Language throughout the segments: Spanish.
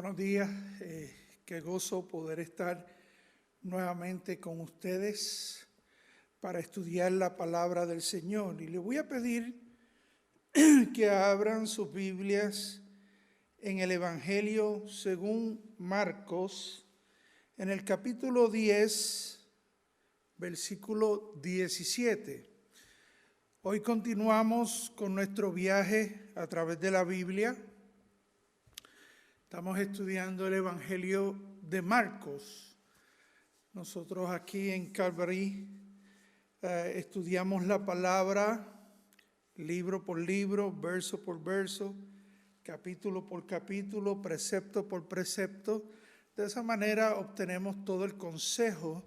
Buenos días, qué gozo poder estar nuevamente con ustedes para estudiar la palabra del Señor. Y le voy a pedir que abran sus Biblias en el Evangelio según Marcos, en el capítulo 10, versículo 17. Hoy continuamos con nuestro viaje a través de la Biblia. Estamos estudiando el Evangelio de Marcos. Nosotros aquí en Calvary estudiamos la palabra libro por libro, verso por verso, capítulo por capítulo, precepto por precepto. De esa manera obtenemos todo el consejo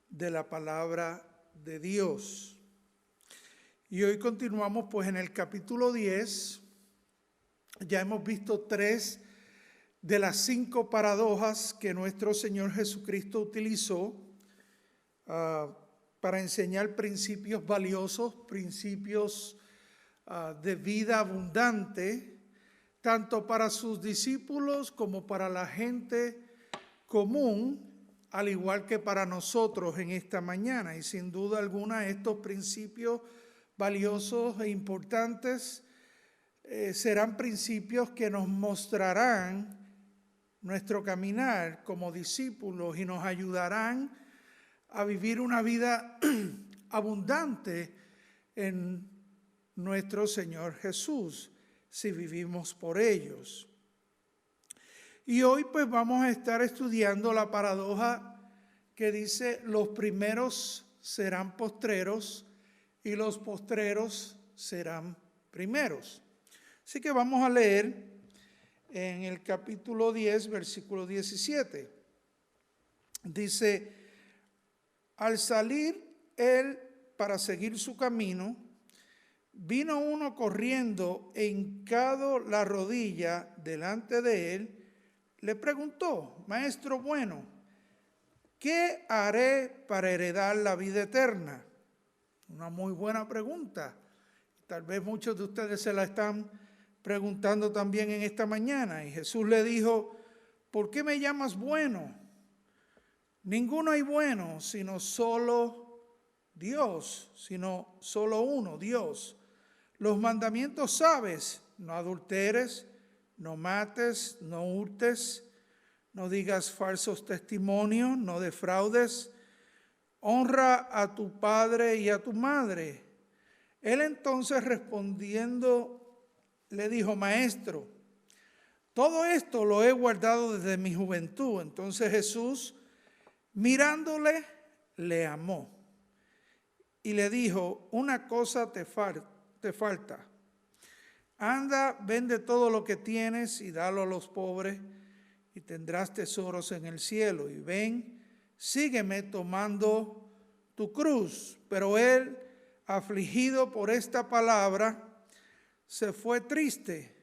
de la palabra de Dios. Y hoy continuamos pues en el capítulo 10. Ya hemos visto 3 de las 5 paradojas que nuestro Señor Jesucristo utilizó para enseñar principios valiosos, principios de vida abundante, tanto para sus discípulos como para la gente común, al igual que para nosotros en esta mañana. Y sin duda alguna estos principios valiosos e importantes serán principios que nos mostrarán nuestro caminar como discípulos y nos ayudarán a vivir una vida abundante en nuestro Señor Jesús, si vivimos por ellos. Y hoy pues vamos a estar estudiando la paradoja que dice: los primeros serán postreros y los postreros serán primeros. Así que vamos a leer en el capítulo 10, versículo 17. Dice: al salir él para seguir su camino, vino uno corriendo e hincado la rodilla delante de él, le preguntó: Maestro bueno, ¿qué haré para heredar la vida eterna? Una muy buena pregunta. Tal vez muchos de ustedes se la están preguntando también en esta mañana. Y Jesús le dijo: ¿por qué me llamas bueno? Ninguno hay bueno, sino solo Dios, sino solo uno, Dios. Los mandamientos sabes: no adulteres, no mates, no hurtes, no digas falsos testimonios, no defraudes, honra a tu padre y a tu madre. Él entonces respondiendo le dijo: Maestro, todo esto lo he guardado desde mi juventud. Entonces Jesús, mirándole, le amó y le dijo: una cosa te falta. Anda, vende todo lo que tienes y dalo a los pobres y tendrás tesoros en el cielo. Y ven, sígueme tomando tu cruz. Pero él, afligido por esta palabra, se fue triste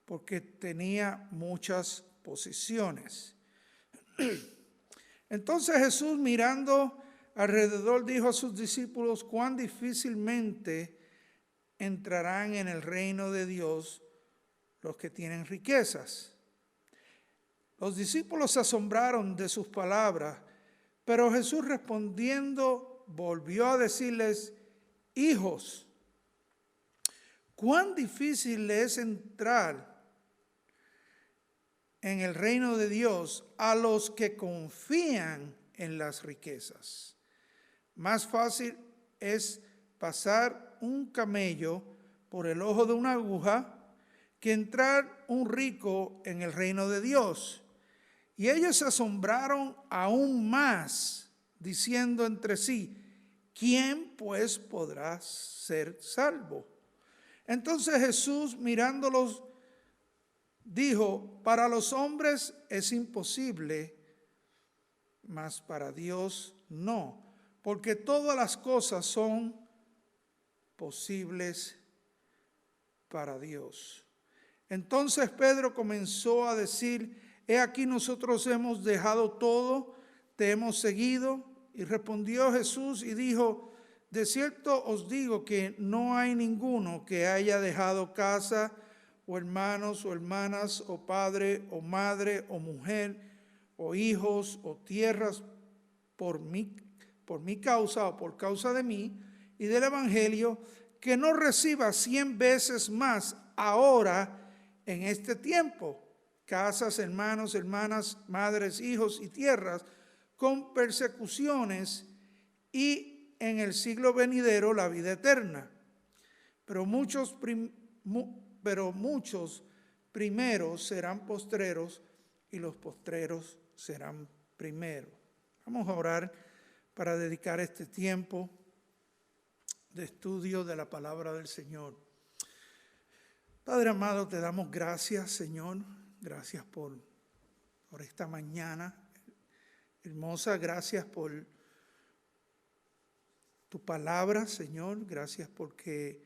porque tenía muchas posesiones. Entonces Jesús, mirando alrededor, dijo a sus discípulos: cuán difícilmente entrarán en el reino de Dios los que tienen riquezas. Los discípulos se asombraron de sus palabras, pero Jesús respondiendo volvió a decirles: hijos, cuán difícil es entrar en el reino de Dios a los que confían en las riquezas. Más fácil es pasar un camello por el ojo de una aguja que entrar un rico en el reino de Dios. Y ellos se asombraron aún más, diciendo entre sí: ¿quién pues podrá ser salvo? Entonces Jesús, mirándolos, dijo: para los hombres es imposible, mas para Dios no, porque todas las cosas son posibles para Dios. Entonces Pedro comenzó a decir: he aquí nosotros hemos dejado todo, te hemos seguido. Y respondió Jesús y dijo: de cierto os digo que no hay ninguno que haya dejado casa o hermanos o hermanas, o padre o madre o mujer, o hijos o tierras por mi causa o por causa de mí y del evangelio, que no reciba 100 veces más ahora en este tiempo, casas, hermanos, hermanas, madres, hijos y tierras, con persecuciones, y en el siglo venidero la vida eterna. Pero muchos primeros serán postreros, y los postreros serán primeros. Vamos a orar para dedicar este tiempo de estudio de la palabra del Señor. Padre amado, te damos gracias, Señor. Gracias por esta mañana hermosa. Gracias por tu palabra, Señor. Gracias porque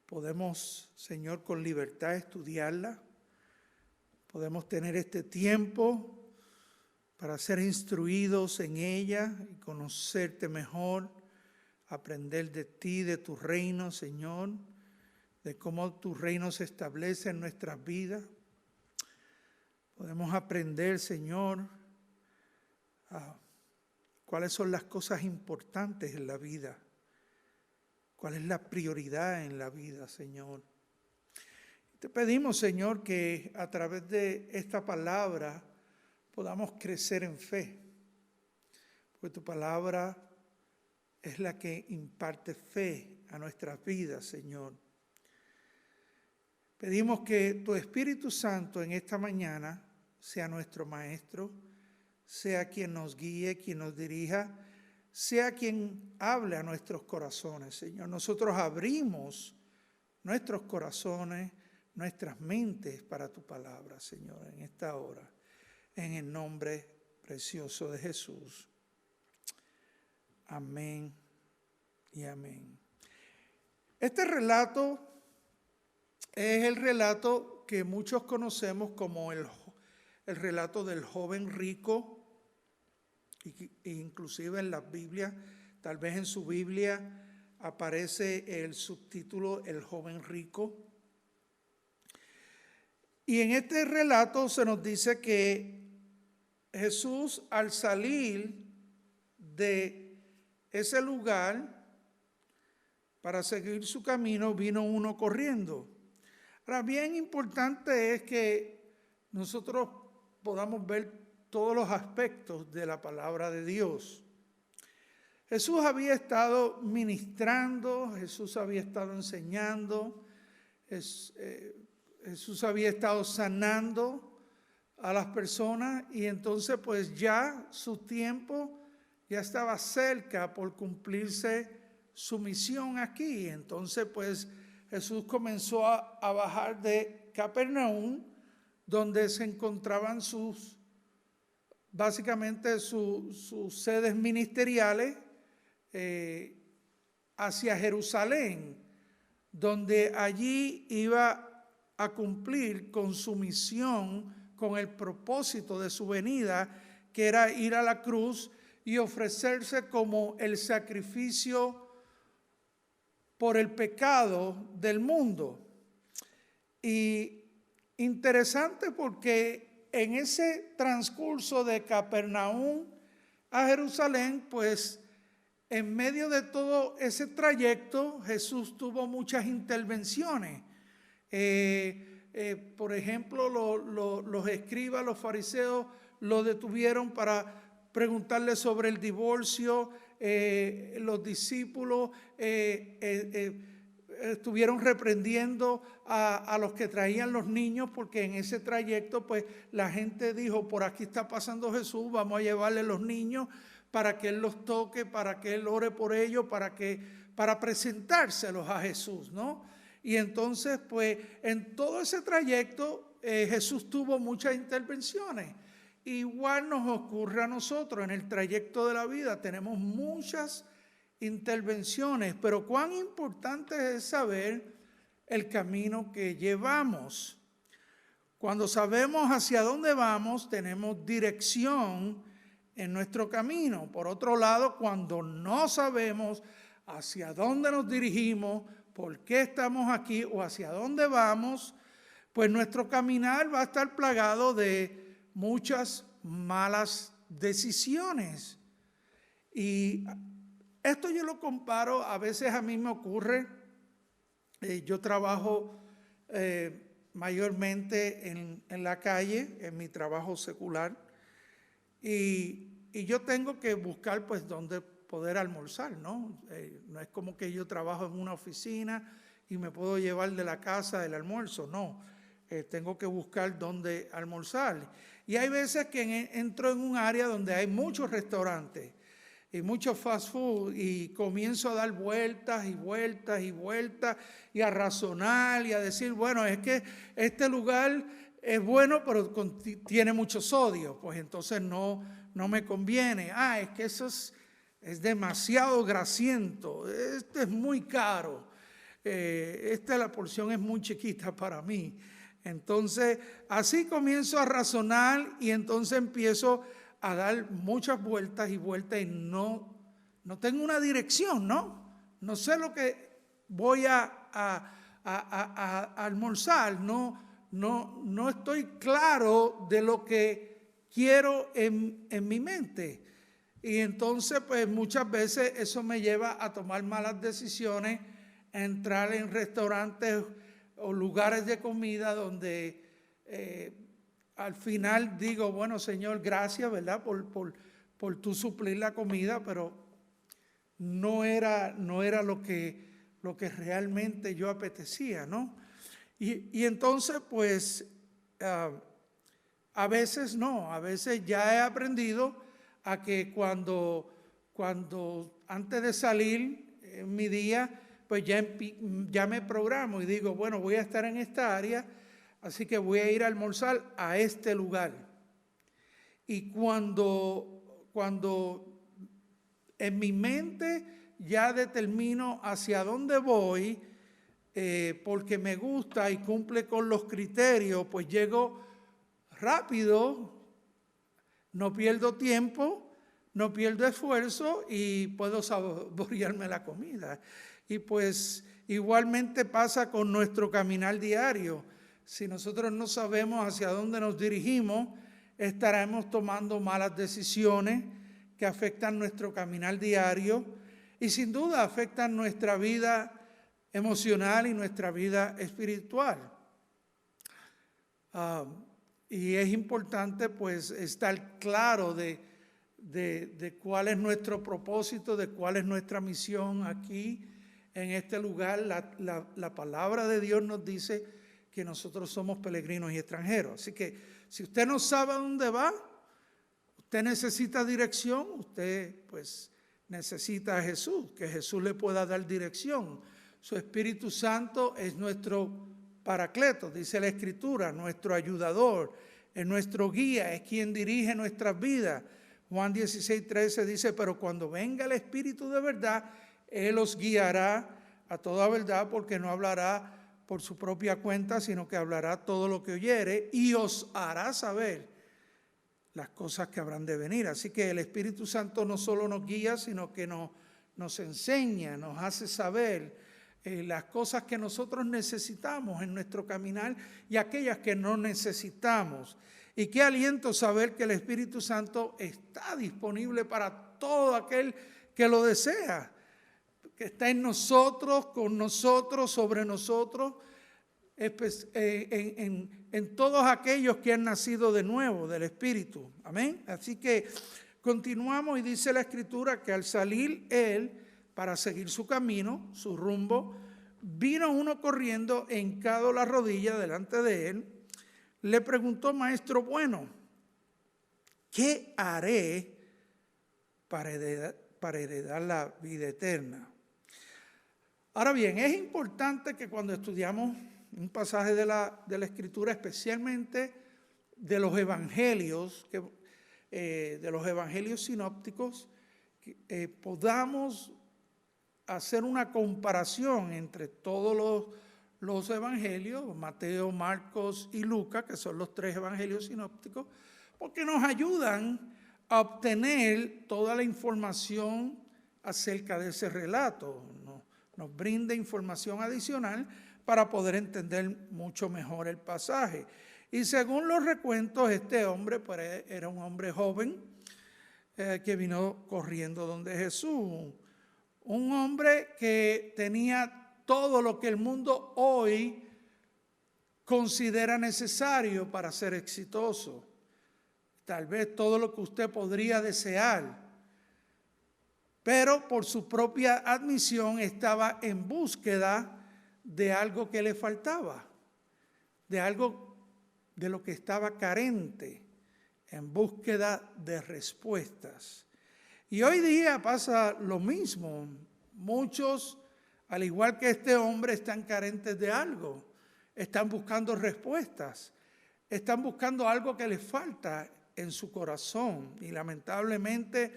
podemos, Señor, con libertad estudiarla. Podemos tener este tiempo para ser instruidos en ella y conocerte mejor, aprender de ti, de tu reino, Señor, de cómo tu reino se establece en nuestras vidas. Podemos aprender, Señor, cuáles son las cosas importantes en la vida, cuál es la prioridad en la vida, Señor. Te pedimos, Señor, que a través de esta palabra podamos crecer en fe, porque tu palabra es la que imparte fe a nuestras vidas, Señor. Pedimos que tu Espíritu Santo en esta mañana sea nuestro maestro, sea quien nos guíe, quien nos dirija, sea quien hable a nuestros corazones, Señor. Nosotros abrimos nuestros corazones, nuestras mentes para tu palabra, Señor, en esta hora, en el nombre precioso de Jesús. Amén y amén. Este relato es el relato que muchos conocemos como el relato del joven rico, inclusive en la Biblia, tal vez en su Biblia aparece el subtítulo El joven rico. Y en este relato se nos dice que Jesús, al salir de ese lugar para seguir su camino, vino uno corriendo. Ahora, bien importante es que nosotros podamos ver todos los aspectos de la palabra de Dios. Jesús había estado ministrando, Jesús había estado enseñando, Jesús había estado sanando a las personas, y entonces pues ya su tiempo ya estaba cerca por cumplirse su misión aquí. Entonces pues Jesús comenzó a bajar de Capernaum, donde se encontraban básicamente sus sedes ministeriales, hacia Jerusalén, donde allí iba a cumplir con su misión, con el propósito de su venida, que era ir a la cruz y ofrecerse como el sacrificio por el pecado del mundo. Y interesante porque en ese transcurso de Capernaum a Jerusalén, pues en medio de todo ese trayecto, Jesús tuvo muchas intervenciones. Por ejemplo, los escribas, los fariseos, lo detuvieron para preguntarle sobre el divorcio. Los discípulos estuvieron reprendiendo a los que traían los niños, porque en ese trayecto pues la gente dijo: por aquí está pasando Jesús, vamos a llevarle los niños para que Él los toque, para que Él ore por ellos, para presentárselos a Jesús, ¿no? Y entonces pues en todo ese trayecto Jesús tuvo muchas intervenciones. Igual nos ocurre a nosotros en el trayecto de la vida, tenemos muchas intervenciones, pero cuán importante es saber el camino que llevamos. Cuando sabemos hacia dónde vamos, tenemos dirección en nuestro camino. Por otro lado, cuando no sabemos hacia dónde nos dirigimos, por qué estamos aquí o hacia dónde vamos, pues nuestro caminar va a estar plagado de muchas malas decisiones. Y esto yo lo comparo, a veces a mí me ocurre, yo trabajo mayormente en la calle, en mi trabajo secular, y yo tengo que buscar pues dónde poder almorzar, ¿no? No es como que yo trabajo en una oficina y me puedo llevar de la casa el almuerzo, no. Tengo que buscar dónde almorzar. Y hay veces que entro en un área donde hay muchos restaurantes y mucho fast food y comienzo a dar vueltas y vueltas y vueltas y a razonar y a decir, bueno, es que este lugar es bueno pero tiene mucho sodio, pues entonces no me conviene. Es que eso es demasiado grasiento, este es muy caro, la porción es muy chiquita para mí. Entonces así comienzo a razonar y entonces empiezo a dar muchas vueltas y vueltas y no tengo una dirección, no sé lo que voy a almorzar, no estoy claro de lo que quiero en mi mente. Y entonces pues muchas veces eso me lleva a tomar malas decisiones, a entrar en restaurantes o lugares de comida donde al final digo, bueno, Señor, gracias, ¿verdad? Por tú suplir la comida, pero no era lo que realmente yo apetecía, ¿no? Y entonces, pues, a veces ya he aprendido a que cuando antes de salir en mi día, pues ya me programo y digo, bueno, voy a estar en esta área, así que voy a ir a almorzar a este lugar. Y cuando en mi mente ya determino hacia dónde voy, porque me gusta y cumple con los criterios, pues llego rápido, no pierdo tiempo, no pierdo esfuerzo y puedo saborearme la comida. Y pues igualmente pasa con nuestro caminar diario. Si nosotros no sabemos hacia dónde nos dirigimos, estaremos tomando malas decisiones que afectan nuestro caminar diario y sin duda afectan nuestra vida emocional y nuestra vida espiritual. Y es importante pues estar claro de cuál es nuestro propósito, de cuál es nuestra misión aquí en este lugar. La palabra de Dios nos dice que nosotros somos peregrinos y extranjeros. Así que si usted no sabe a dónde va, usted necesita dirección, usted pues necesita a Jesús, que Jesús le pueda dar dirección. Su Espíritu Santo es nuestro paracleto, dice la Escritura, nuestro ayudador, es nuestro guía, es quien dirige nuestras vidas. Juan 16:13 dice, pero cuando venga el Espíritu de verdad, Él os guiará a toda verdad, porque no hablará por su propia cuenta, sino que hablará todo lo que oyere y os hará saber las cosas que habrán de venir. Así que el Espíritu Santo no solo nos guía, sino que nos enseña, nos hace saber las cosas que nosotros necesitamos en nuestro caminar y aquellas que no necesitamos. Y qué aliento saber que el Espíritu Santo está disponible para todo aquel que lo desea, que está en nosotros, con nosotros, sobre nosotros, en todos aquellos que han nacido de nuevo del Espíritu. Amén. Así que continuamos y dice la Escritura que al salir él para seguir su camino, su rumbo, vino uno corriendo, hincado la rodilla delante de él, le preguntó, maestro bueno, ¿qué haré para heredar la vida eterna? Ahora bien, es importante que cuando estudiamos un pasaje de la Escritura, especialmente de los evangelios, de los evangelios sinópticos, podamos hacer una comparación entre todos los evangelios, Mateo, Marcos y Lucas, que son los tres evangelios sinópticos, porque nos ayudan a obtener toda la información acerca de ese relato. nos brinda información adicional para poder entender mucho mejor el pasaje. Y según los recuentos, este hombre pues, era un hombre joven que vino corriendo donde Jesús. Un hombre que tenía todo lo que el mundo hoy considera necesario para ser exitoso. Tal vez todo lo que usted podría desear. Pero por su propia admisión estaba en búsqueda de algo que le faltaba, de algo de lo que estaba carente, en búsqueda de respuestas. Y hoy día pasa lo mismo. Muchos, al igual que este hombre, están carentes de algo, están buscando respuestas, están buscando algo que les falta en su corazón. Y lamentablemente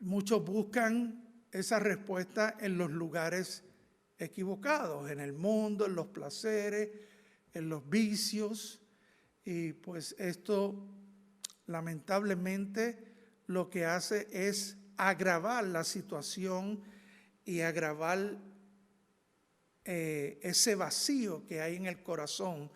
muchos buscan esa respuesta en los lugares equivocados, en el mundo, en los placeres, en los vicios. Y pues esto lamentablemente lo que hace es agravar la situación y agravar ese vacío que hay en el corazón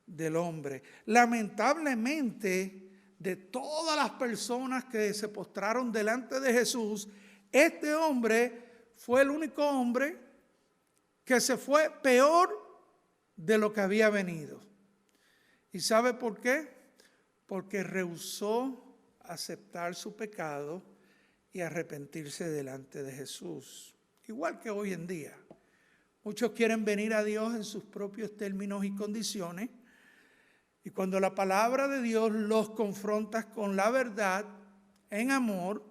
del hombre. Lamentablemente, de todas las personas que se postraron delante de Jesús, este hombre fue el único hombre que se fue peor de lo que había venido. ¿Y sabe por qué? Porque rehusó aceptar su pecado y arrepentirse delante de Jesús. Igual que hoy en día. Muchos quieren venir a Dios en sus propios términos y condiciones. Y cuando la palabra de Dios los confronta con la verdad en amor,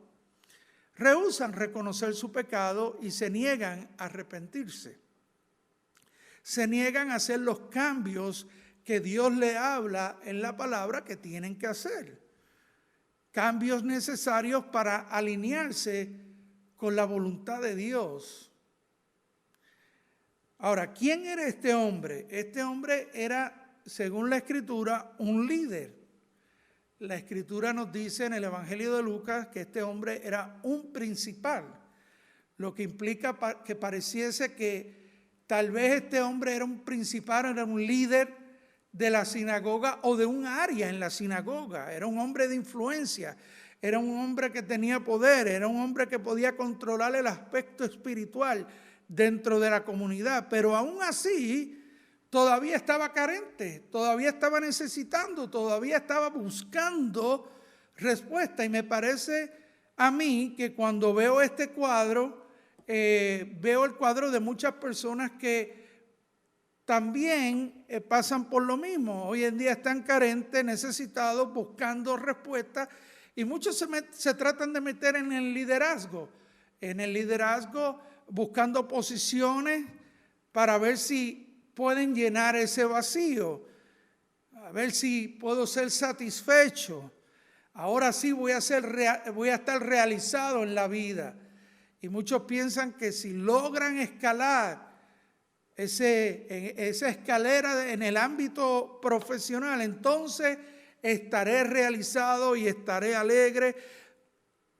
rehúsan reconocer su pecado y se niegan a arrepentirse. Se niegan a hacer los cambios que Dios le habla en la palabra que tienen que hacer. Cambios necesarios para alinearse con la voluntad de Dios. Ahora, ¿quién era este hombre? Este hombre era, según la Escritura, un líder. La Escritura nos dice en el Evangelio de Lucas que este hombre era un principal, lo que implica que pareciese que tal vez este hombre era un principal, era un líder de la sinagoga o de un área en la sinagoga. Era un hombre de influencia, era un hombre que tenía poder, era un hombre que podía controlar el aspecto espiritual dentro de la comunidad, pero aún así todavía estaba carente, todavía estaba necesitando, todavía estaba buscando respuesta. Y me parece a mí que cuando veo este cuadro, veo el cuadro de muchas personas que también pasan por lo mismo. Hoy en día están carentes, necesitados, buscando respuestas, y muchos se tratan de meter en el liderazgo buscando posiciones para ver si pueden llenar ese vacío, a ver si puedo ser satisfecho. Ahora sí voy a estar realizado en la vida. Y muchos piensan que si logran escalar esa escalera en el ámbito profesional, entonces estaré realizado y estaré alegre.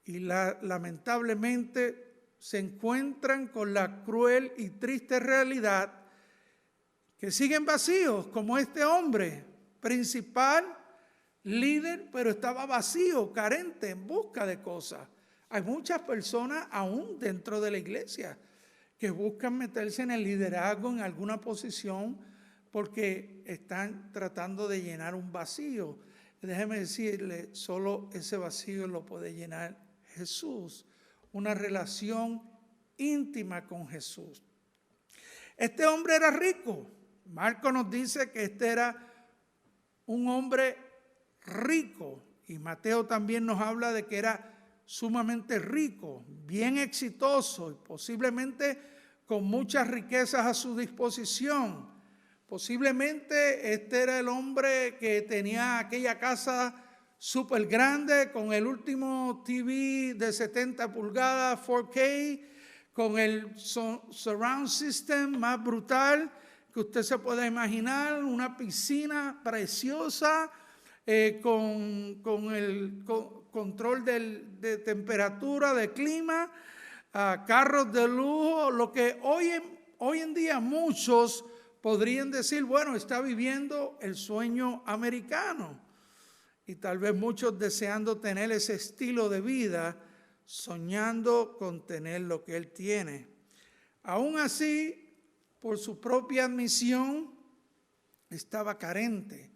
Y lamentablemente se encuentran con la cruel y triste realidad que siguen vacíos, como este hombre, principal, líder, pero estaba vacío, carente, en busca de cosas. Hay muchas personas aún dentro de la iglesia que buscan meterse en el liderazgo, en alguna posición, porque están tratando de llenar un vacío. Déjeme decirle, solo ese vacío lo puede llenar Jesús. Una relación íntima con Jesús. Este hombre era rico. Marcos nos dice que este era un hombre rico. Y Mateo también nos habla de que era sumamente rico, bien exitoso y posiblemente con muchas riquezas a su disposición. Posiblemente este era el hombre que tenía aquella casa súper grande, con el último TV de 70 pulgadas 4K, con el surround system más brutal que usted se pueda imaginar, una piscina preciosa, con el control de temperatura, de clima, carros de lujo, lo que hoy en día muchos podrían decir, bueno, está viviendo el sueño americano. Y tal vez muchos deseando tener ese estilo de vida, soñando con tener lo que él tiene. Aún así, por su propia admisión, estaba carente,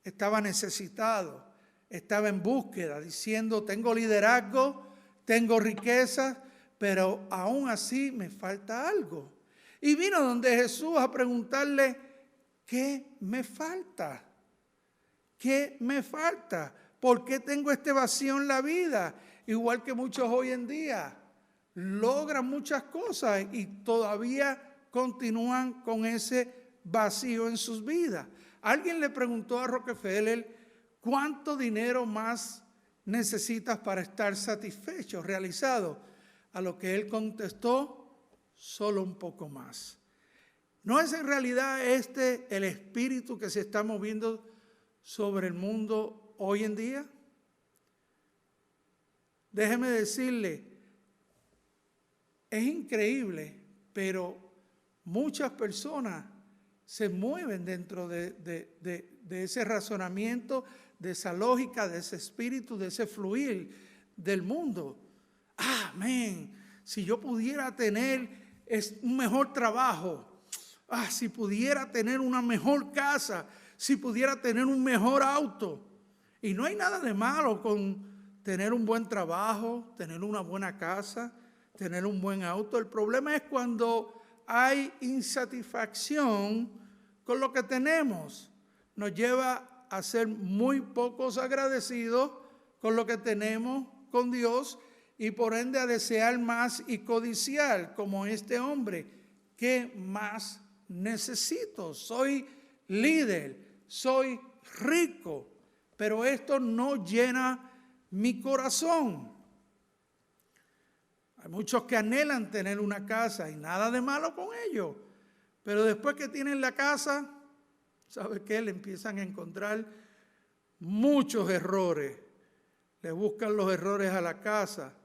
estaba necesitado, estaba en búsqueda, diciendo, tengo liderazgo, tengo riqueza, pero aún así me falta algo. Y vino donde Jesús a preguntarle, ¿qué me falta? ¿Qué me falta? ¿Por qué tengo este vacío en la vida? Igual que muchos hoy en día logran muchas cosas y todavía continúan con ese vacío en sus vidas. Alguien le preguntó a Rockefeller, ¿cuánto dinero más necesitas para estar satisfecho, realizado? A lo que él contestó, solo un poco más. ¿No es en realidad este el espíritu que se está moviendo sobre el mundo hoy en día? Déjeme decirle, es increíble, pero muchas personas se mueven dentro de ese razonamiento, de esa lógica, de ese espíritu, de ese fluir del mundo. Amén. Si yo pudiera tener un mejor trabajo, si pudiera tener una mejor casa, si pudiera tener un mejor auto. Y no hay nada de malo con tener un buen trabajo, tener una buena casa, tener un buen auto. El problema es cuando hay insatisfacción con lo que tenemos. Nos lleva a ser muy pocos agradecidos con lo que tenemos con Dios y por ende a desear más y codiciar como este hombre. ¿Qué más necesito? Soy líder, soy rico, pero esto no llena mi corazón. Hay muchos que anhelan tener una casa y nada de malo con ello, pero después que tienen la casa, ¿sabe qué? Le empiezan a encontrar muchos errores. Le buscan los errores a la casa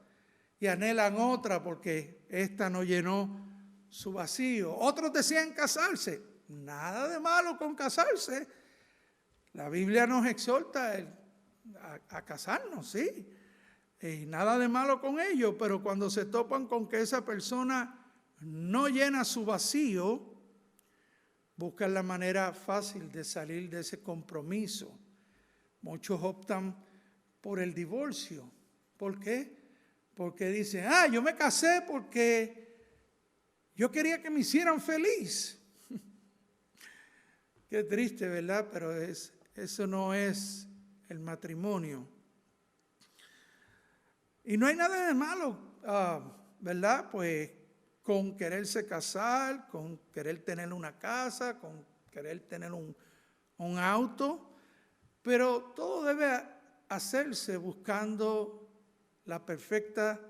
y anhelan otra porque esta no llenó su vacío. Otros desean casarse. Nada de malo con casarse. La Biblia nos exhorta a casarnos, sí. Y nada de malo con ello, pero cuando se topan con que esa persona no llena su vacío, buscan la manera fácil de salir de ese compromiso. Muchos optan por el divorcio. ¿Por qué? Porque dicen, yo me casé porque yo quería que me hicieran feliz. Qué triste, ¿verdad? Pero eso no es el matrimonio. Y no hay nada de malo, ¿verdad? Pues con quererse casar, con querer tener una casa, con querer tener un auto, pero todo debe hacerse buscando la perfecta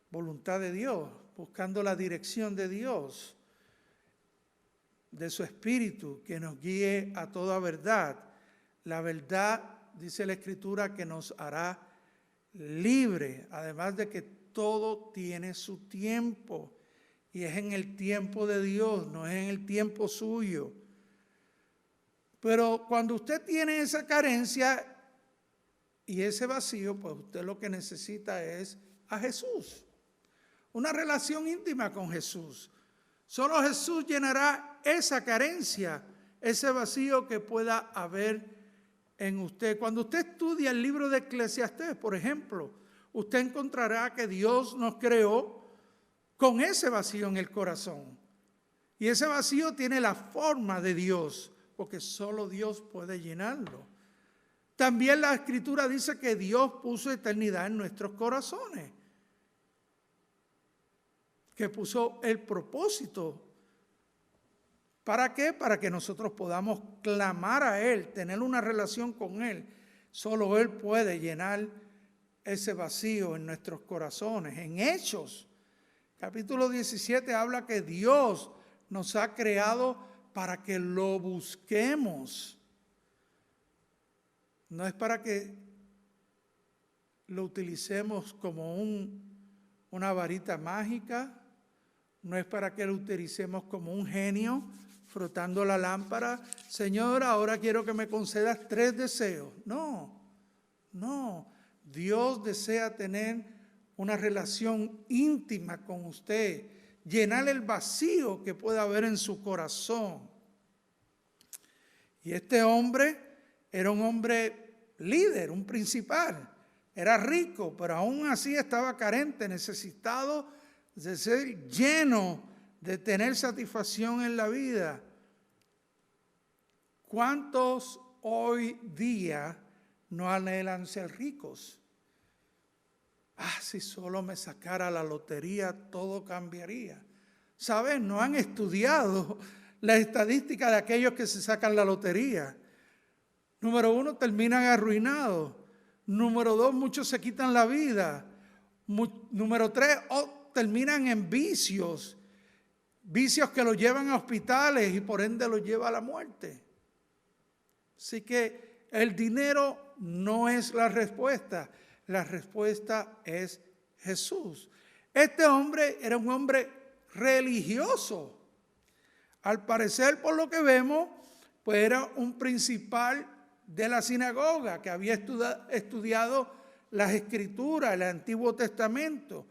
voluntad de Dios, buscando la dirección de Dios, de su Espíritu, que nos guíe a toda verdad. La verdad, dice la Escritura, que nos hará libre, además de que todo tiene su tiempo, y es en el tiempo de Dios, no es en el tiempo suyo. Pero cuando usted tiene esa carencia y ese vacío, pues usted lo que necesita es a Jesús, una relación íntima con Jesús. Solo Jesús llenará esa carencia, ese vacío que pueda haber en usted. Cuando usted estudia el libro de Eclesiastés, por ejemplo, usted encontrará que Dios nos creó con ese vacío en el corazón. Y ese vacío tiene la forma de Dios, porque solo Dios puede llenarlo. También la Escritura dice que Dios puso eternidad en nuestros corazones, que puso el propósito. ¿Para qué? Para que nosotros podamos clamar a Él, tener una relación con Él. Solo Él puede llenar ese vacío en nuestros corazones. En Hechos, capítulo 17, habla que Dios nos ha creado para que lo busquemos. No es para que lo utilicemos como una varita mágica, no es para que lo utilicemos como un genio frotando la lámpara. Señor, ahora quiero que me concedas 3 deseos. No. Dios desea tener una relación íntima con usted, llenar el vacío que pueda haber en su corazón. Y este hombre era un hombre líder, un principal. Era rico, pero aún así estaba carente, necesitado de ser lleno, de tener satisfacción en la vida. ¿Cuántos hoy día no anhelan ser ricos? Si solo me sacara la lotería, todo cambiaría. ¿Sabes? No han estudiado la estadística de aquellos que se sacan la lotería. Número 1, terminan arruinados. Número 2, muchos se quitan la vida. Número 3, terminan en vicios. Vicios que los llevan a hospitales y por ende los lleva a la muerte. Así que el dinero no es la respuesta. La respuesta es Jesús. Este hombre era un hombre religioso. Al parecer, por lo que vemos, pues era un principal de la sinagoga que había estudiado las Escrituras, el Antiguo Testamento.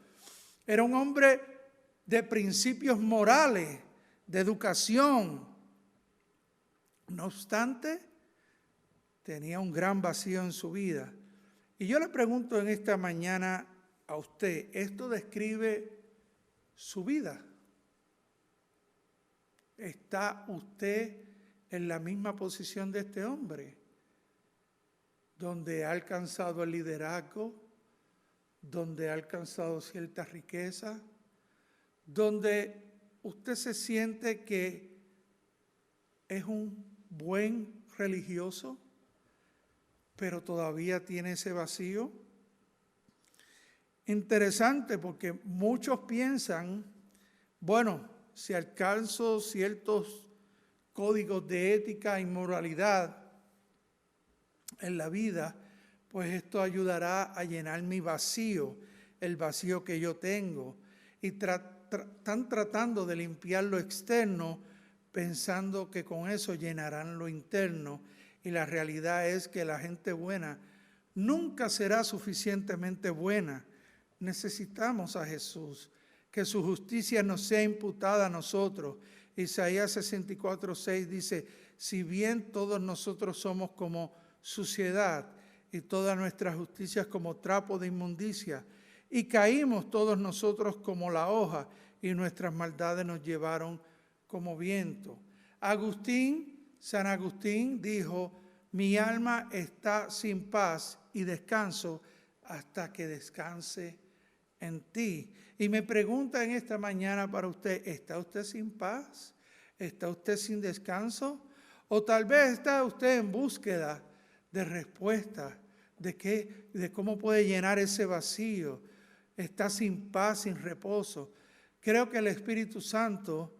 Era un hombre de principios morales, de educación. No obstante, tenía un gran vacío en su vida. Y yo le pregunto en esta mañana a usted, ¿esto describe su vida? ¿Está usted en la misma posición de este hombre? Donde ha alcanzado el liderazgo, donde ha alcanzado cierta riqueza, donde usted se siente que es un buen religioso, pero todavía tiene ese vacío. Interesante, porque muchos piensan, bueno, si alcanzo ciertos códigos de ética y moralidad en la vida, pues esto ayudará a llenar mi vacío, el vacío que yo tengo. Y están tratando de limpiar lo externo, pensando que con eso llenarán lo interno. Y la realidad es que la gente buena nunca será suficientemente buena. Necesitamos a Jesús, que su justicia nos sea imputada a nosotros. Isaías 64:6 dice, si bien todos nosotros somos como suciedad y todas nuestras justicias como trapo de inmundicia, y caímos todos nosotros como la hoja, y nuestras maldades nos llevaron como viento. San Agustín dijo, mi alma está sin paz y descanso hasta que descanse en ti. Y me pregunta en esta mañana para usted, ¿está usted sin paz? ¿Está usted sin descanso? O tal vez está usted en búsqueda de respuesta, de cómo puede llenar ese vacío. Está sin paz, sin reposo. Creo que el Espíritu Santo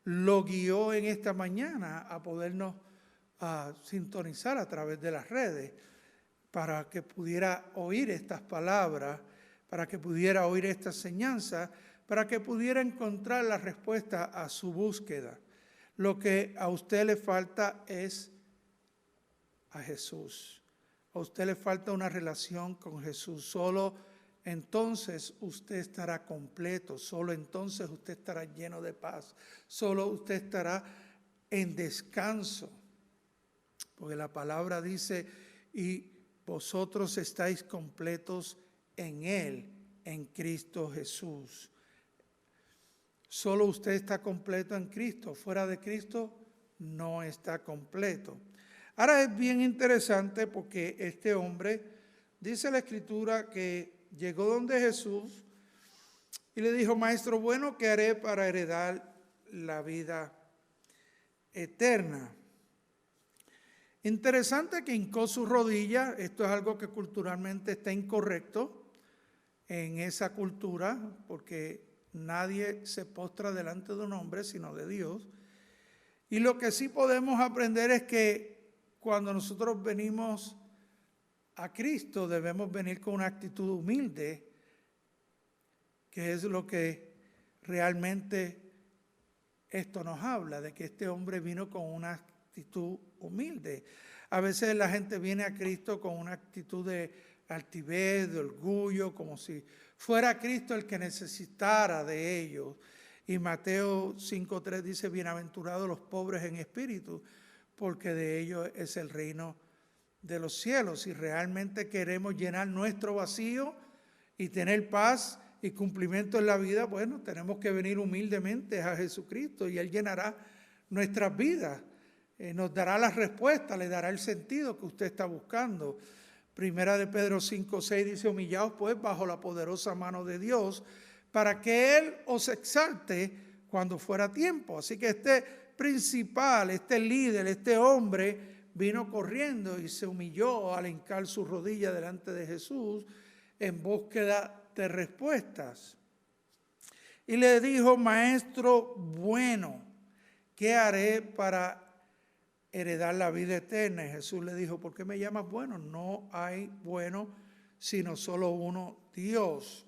lo guió en esta mañana a podernos sintonizar a través de las redes para que pudiera oír estas palabras, para que pudiera oír esta enseñanza, para que pudiera encontrar la respuesta a su búsqueda. Lo que a usted le falta es a Jesús. A usted le falta una relación con Jesús. Solo entonces usted estará completo. Solo entonces usted estará lleno de paz. Solo usted estará en descanso. Porque la palabra dice, y vosotros estáis completos en Él, en Cristo Jesús. Solo usted está completo en Cristo. Fuera de Cristo no está completo. Ahora es bien interesante porque este hombre, dice la Escritura, que llegó donde Jesús y le dijo, Maestro bueno, ¿qué haré para heredar la vida eterna? Interesante que hincó su rodilla. Esto es algo que culturalmente está incorrecto en esa cultura, porque nadie se postra delante de un hombre sino de Dios. Y lo que sí podemos aprender es que cuando nosotros venimos a Cristo debemos venir con una actitud humilde, que es lo que realmente esto nos habla, de que este hombre vino con una actitud humilde. A veces la gente viene a Cristo con una actitud de altivez, de orgullo, como si fuera Cristo el que necesitara de ellos. Y Mateo 5:3 dice, bienaventurados los pobres en espíritu, porque de ellos es el reino de los cielos. Si realmente queremos llenar nuestro vacío y tener paz y cumplimiento en la vida, bueno, tenemos que venir humildemente a Jesucristo y Él llenará nuestras vidas. Nos dará las respuestas, le dará el sentido que usted está buscando. Primera de Pedro 5:6 dice, humillaos pues bajo la poderosa mano de Dios, para que Él os exalte cuando fuera tiempo. Así que este principal, este líder, este hombre vino corriendo y se humilló al hincar su rodilla delante de Jesús en búsqueda de respuestas. Y le dijo, maestro bueno, ¿qué haré para heredar la vida eterna? Y Jesús le dijo, ¿por qué me llamas bueno? No hay bueno sino solo uno, Dios.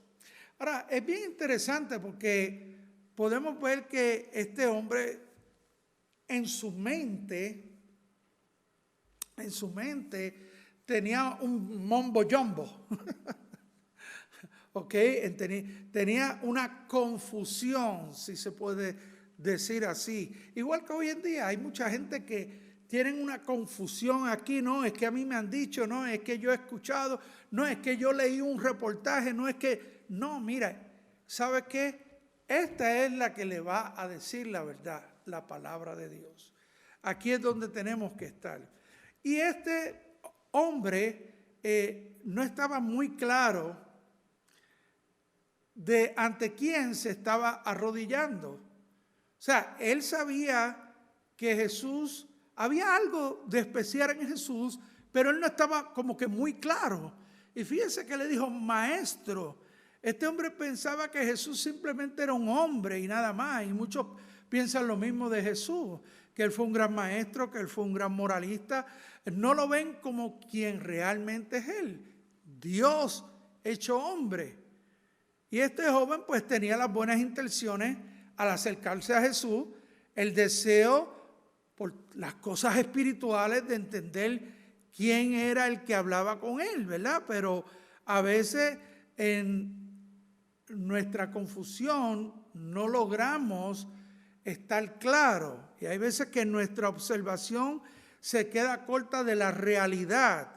Ahora, es bien interesante porque podemos ver que este hombre en su mente tenía un mombo jumbo. ¿Ok? Tenía una confusión, si se puede decir así. Igual que hoy en día hay mucha gente que tienen una confusión aquí, no, es que a mí me han dicho, no, es que yo he escuchado, no, es que yo leí un reportaje, no es que, no, mira, ¿sabe qué? Esta es la que le va a decir la verdad, la palabra de Dios. Aquí es donde tenemos que estar. Y este hombre no estaba muy claro de ante quién se estaba arrodillando. O sea, él sabía que Jesús, había algo de especial en Jesús, pero él no estaba como que muy claro. Y fíjense que le dijo, maestro. Este hombre pensaba que Jesús simplemente era un hombre y nada más. Y muchos piensan lo mismo de Jesús, que él fue un gran maestro, que él fue un gran moralista. No lo ven como quien realmente es él, Dios hecho hombre. Y este joven pues tenía las buenas intenciones al acercarse a Jesús, el deseo por las cosas espirituales de entender quién era el que hablaba con él, ¿verdad? Pero a veces en nuestra confusión no logramos estar claros. Y hay veces que nuestra observación se queda corta de la realidad.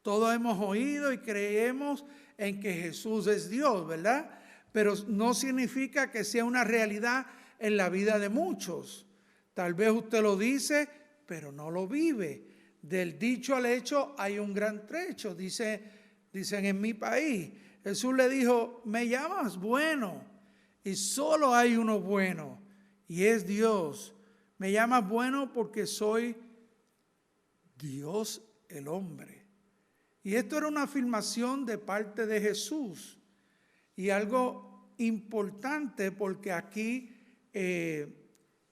Todos hemos oído y creemos en que Jesús es Dios, ¿verdad? Pero no significa que sea una realidad en la vida de muchos. Tal vez usted lo dice, pero no lo vive. Del dicho al hecho hay un gran trecho, dicen en mi país. Jesús le dijo, me llamas bueno, y solo hay uno bueno, y es Dios. Me llamas bueno porque soy Dios el hombre. Y esto era una afirmación de parte de Jesús. Y algo importante porque aquí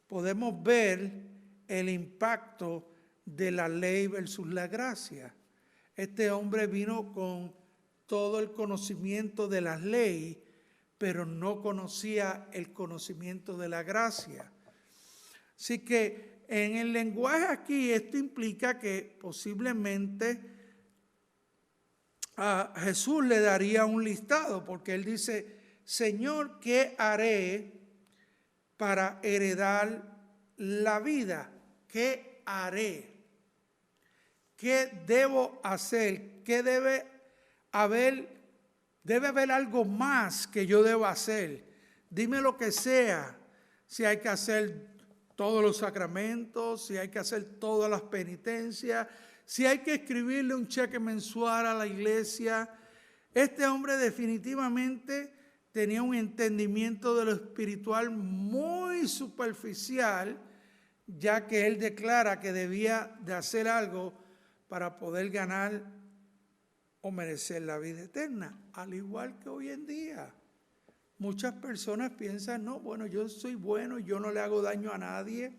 podemos ver el impacto de la ley versus la gracia. Este hombre vino con todo el conocimiento de la ley, pero no conocía el conocimiento de la gracia. Así que en el lenguaje aquí esto implica que posiblemente a Jesús le daría un listado, porque él dice, Señor, ¿qué haré para heredar la vida? ¿Qué haré? ¿Qué debo hacer? ¿Qué debe haber? Debe haber algo más que yo deba hacer. Dime lo que sea. Si hay que hacer todos los sacramentos, si hay que hacer todas las penitencias, si hay que escribirle un cheque mensual a la iglesia. Este hombre definitivamente tenía un entendimiento de lo espiritual muy superficial, ya que él declara que debía de hacer algo para poder ganar o merecer la vida eterna, al igual que hoy en día. Muchas personas piensan, no, bueno, yo soy bueno, yo no le hago daño a nadie.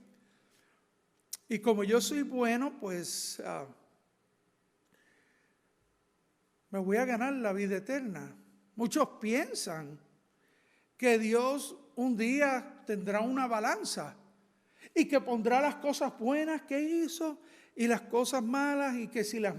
Y como yo soy bueno, pues me voy a ganar la vida eterna. Muchos piensan que Dios un día tendrá una balanza y que pondrá las cosas buenas que hizo y las cosas malas, y que si las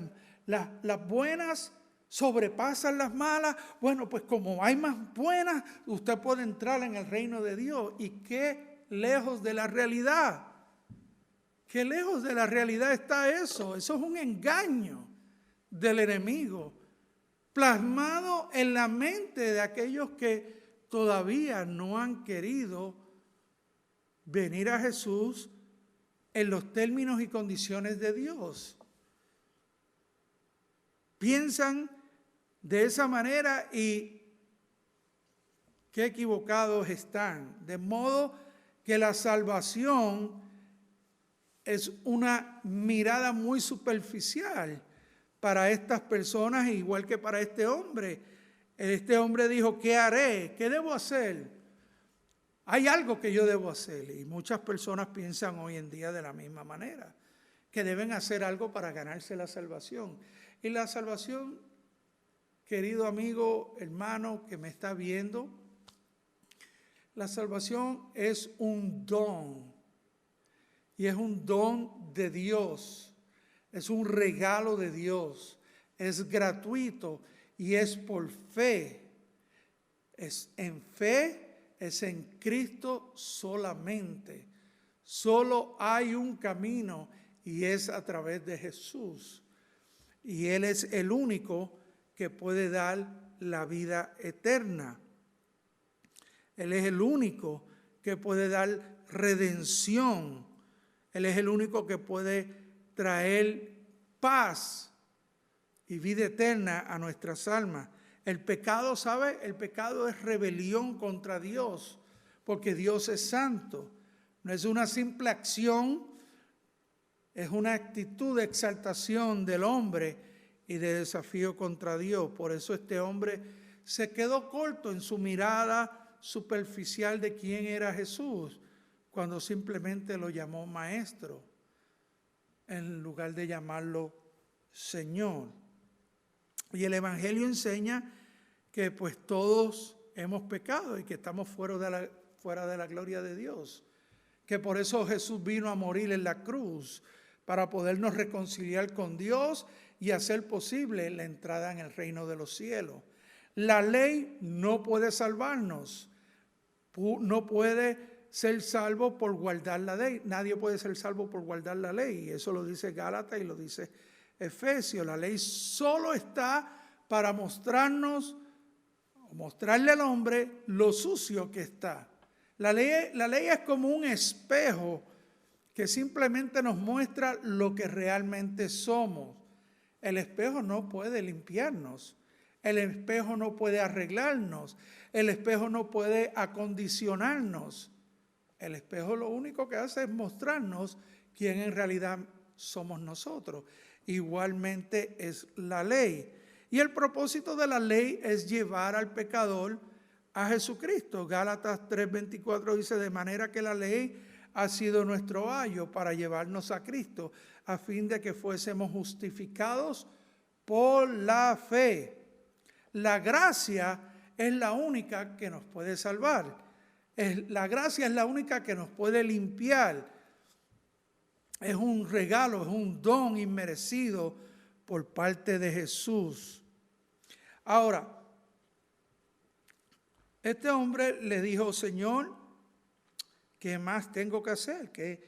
buenas sobrepasan las malas, bueno, pues como hay más buenas, usted puede entrar en el reino de Dios. Y qué lejos de la realidad. Qué lejos de la realidad está eso. Eso es un engaño del enemigo, plasmado en la mente de aquellos que todavía no han querido venir a Jesús en los términos y condiciones de Dios. Piensan de esa manera y qué equivocados están. De modo que la salvación es una mirada muy superficial para estas personas, igual que para este hombre. Este hombre dijo, ¿qué haré? ¿Qué debo hacer? Hay algo que yo debo hacer. Y muchas personas piensan hoy en día de la misma manera, que deben hacer algo para ganarse la salvación. Y la salvación, querido amigo, hermano que me está viendo, la salvación es un don. Y es un don de Dios. Es un regalo de Dios. Es gratuito y es por fe. Es en fe, es en Cristo solamente. Solo hay un camino y es a través de Jesús. Y Él es el único que puede dar la vida eterna. Él es el único que puede dar redención. Él es el único que puede traer paz y vida eterna a nuestras almas. El pecado, ¿sabe? El pecado es rebelión contra Dios, porque Dios es santo. No es una simple acción, es una actitud de exaltación del hombre y de desafío contra Dios. Por eso este hombre se quedó corto en su mirada superficial de quién era Jesús, cuando simplemente lo llamó maestro, en lugar de llamarlo Señor. Y el Evangelio enseña que pues todos hemos pecado y que estamos fuera de la gloria de Dios. Que por eso Jesús vino a morir en la cruz, para podernos reconciliar con Dios y hacer posible la entrada en el reino de los cielos. La ley no puede salvarnos, no puede ser salvo por guardar la ley. Nadie puede ser salvo por guardar la ley. Y eso lo dice Gálatas y lo dice Efesios. La ley solo está para mostrarle al hombre lo sucio que está. La ley es como un espejo que simplemente nos muestra lo que realmente somos. El espejo no puede limpiarnos. El espejo no puede arreglarnos. El espejo no puede acondicionarnos. El espejo lo único que hace es mostrarnos quién en realidad somos nosotros. Igualmente es la ley. Y el propósito de la ley es llevar al pecador a Jesucristo. Gálatas 3:24 dice, de manera que la ley ha sido nuestro ayo para llevarnos a Cristo, a fin de que fuésemos justificados por la fe. La gracia es la única que nos puede salvar. La gracia es la única que nos puede limpiar. Es un regalo, es un don inmerecido por parte de Jesús. Ahora, este hombre le dijo, Señor, ¿qué más tengo que hacer? ¿Qué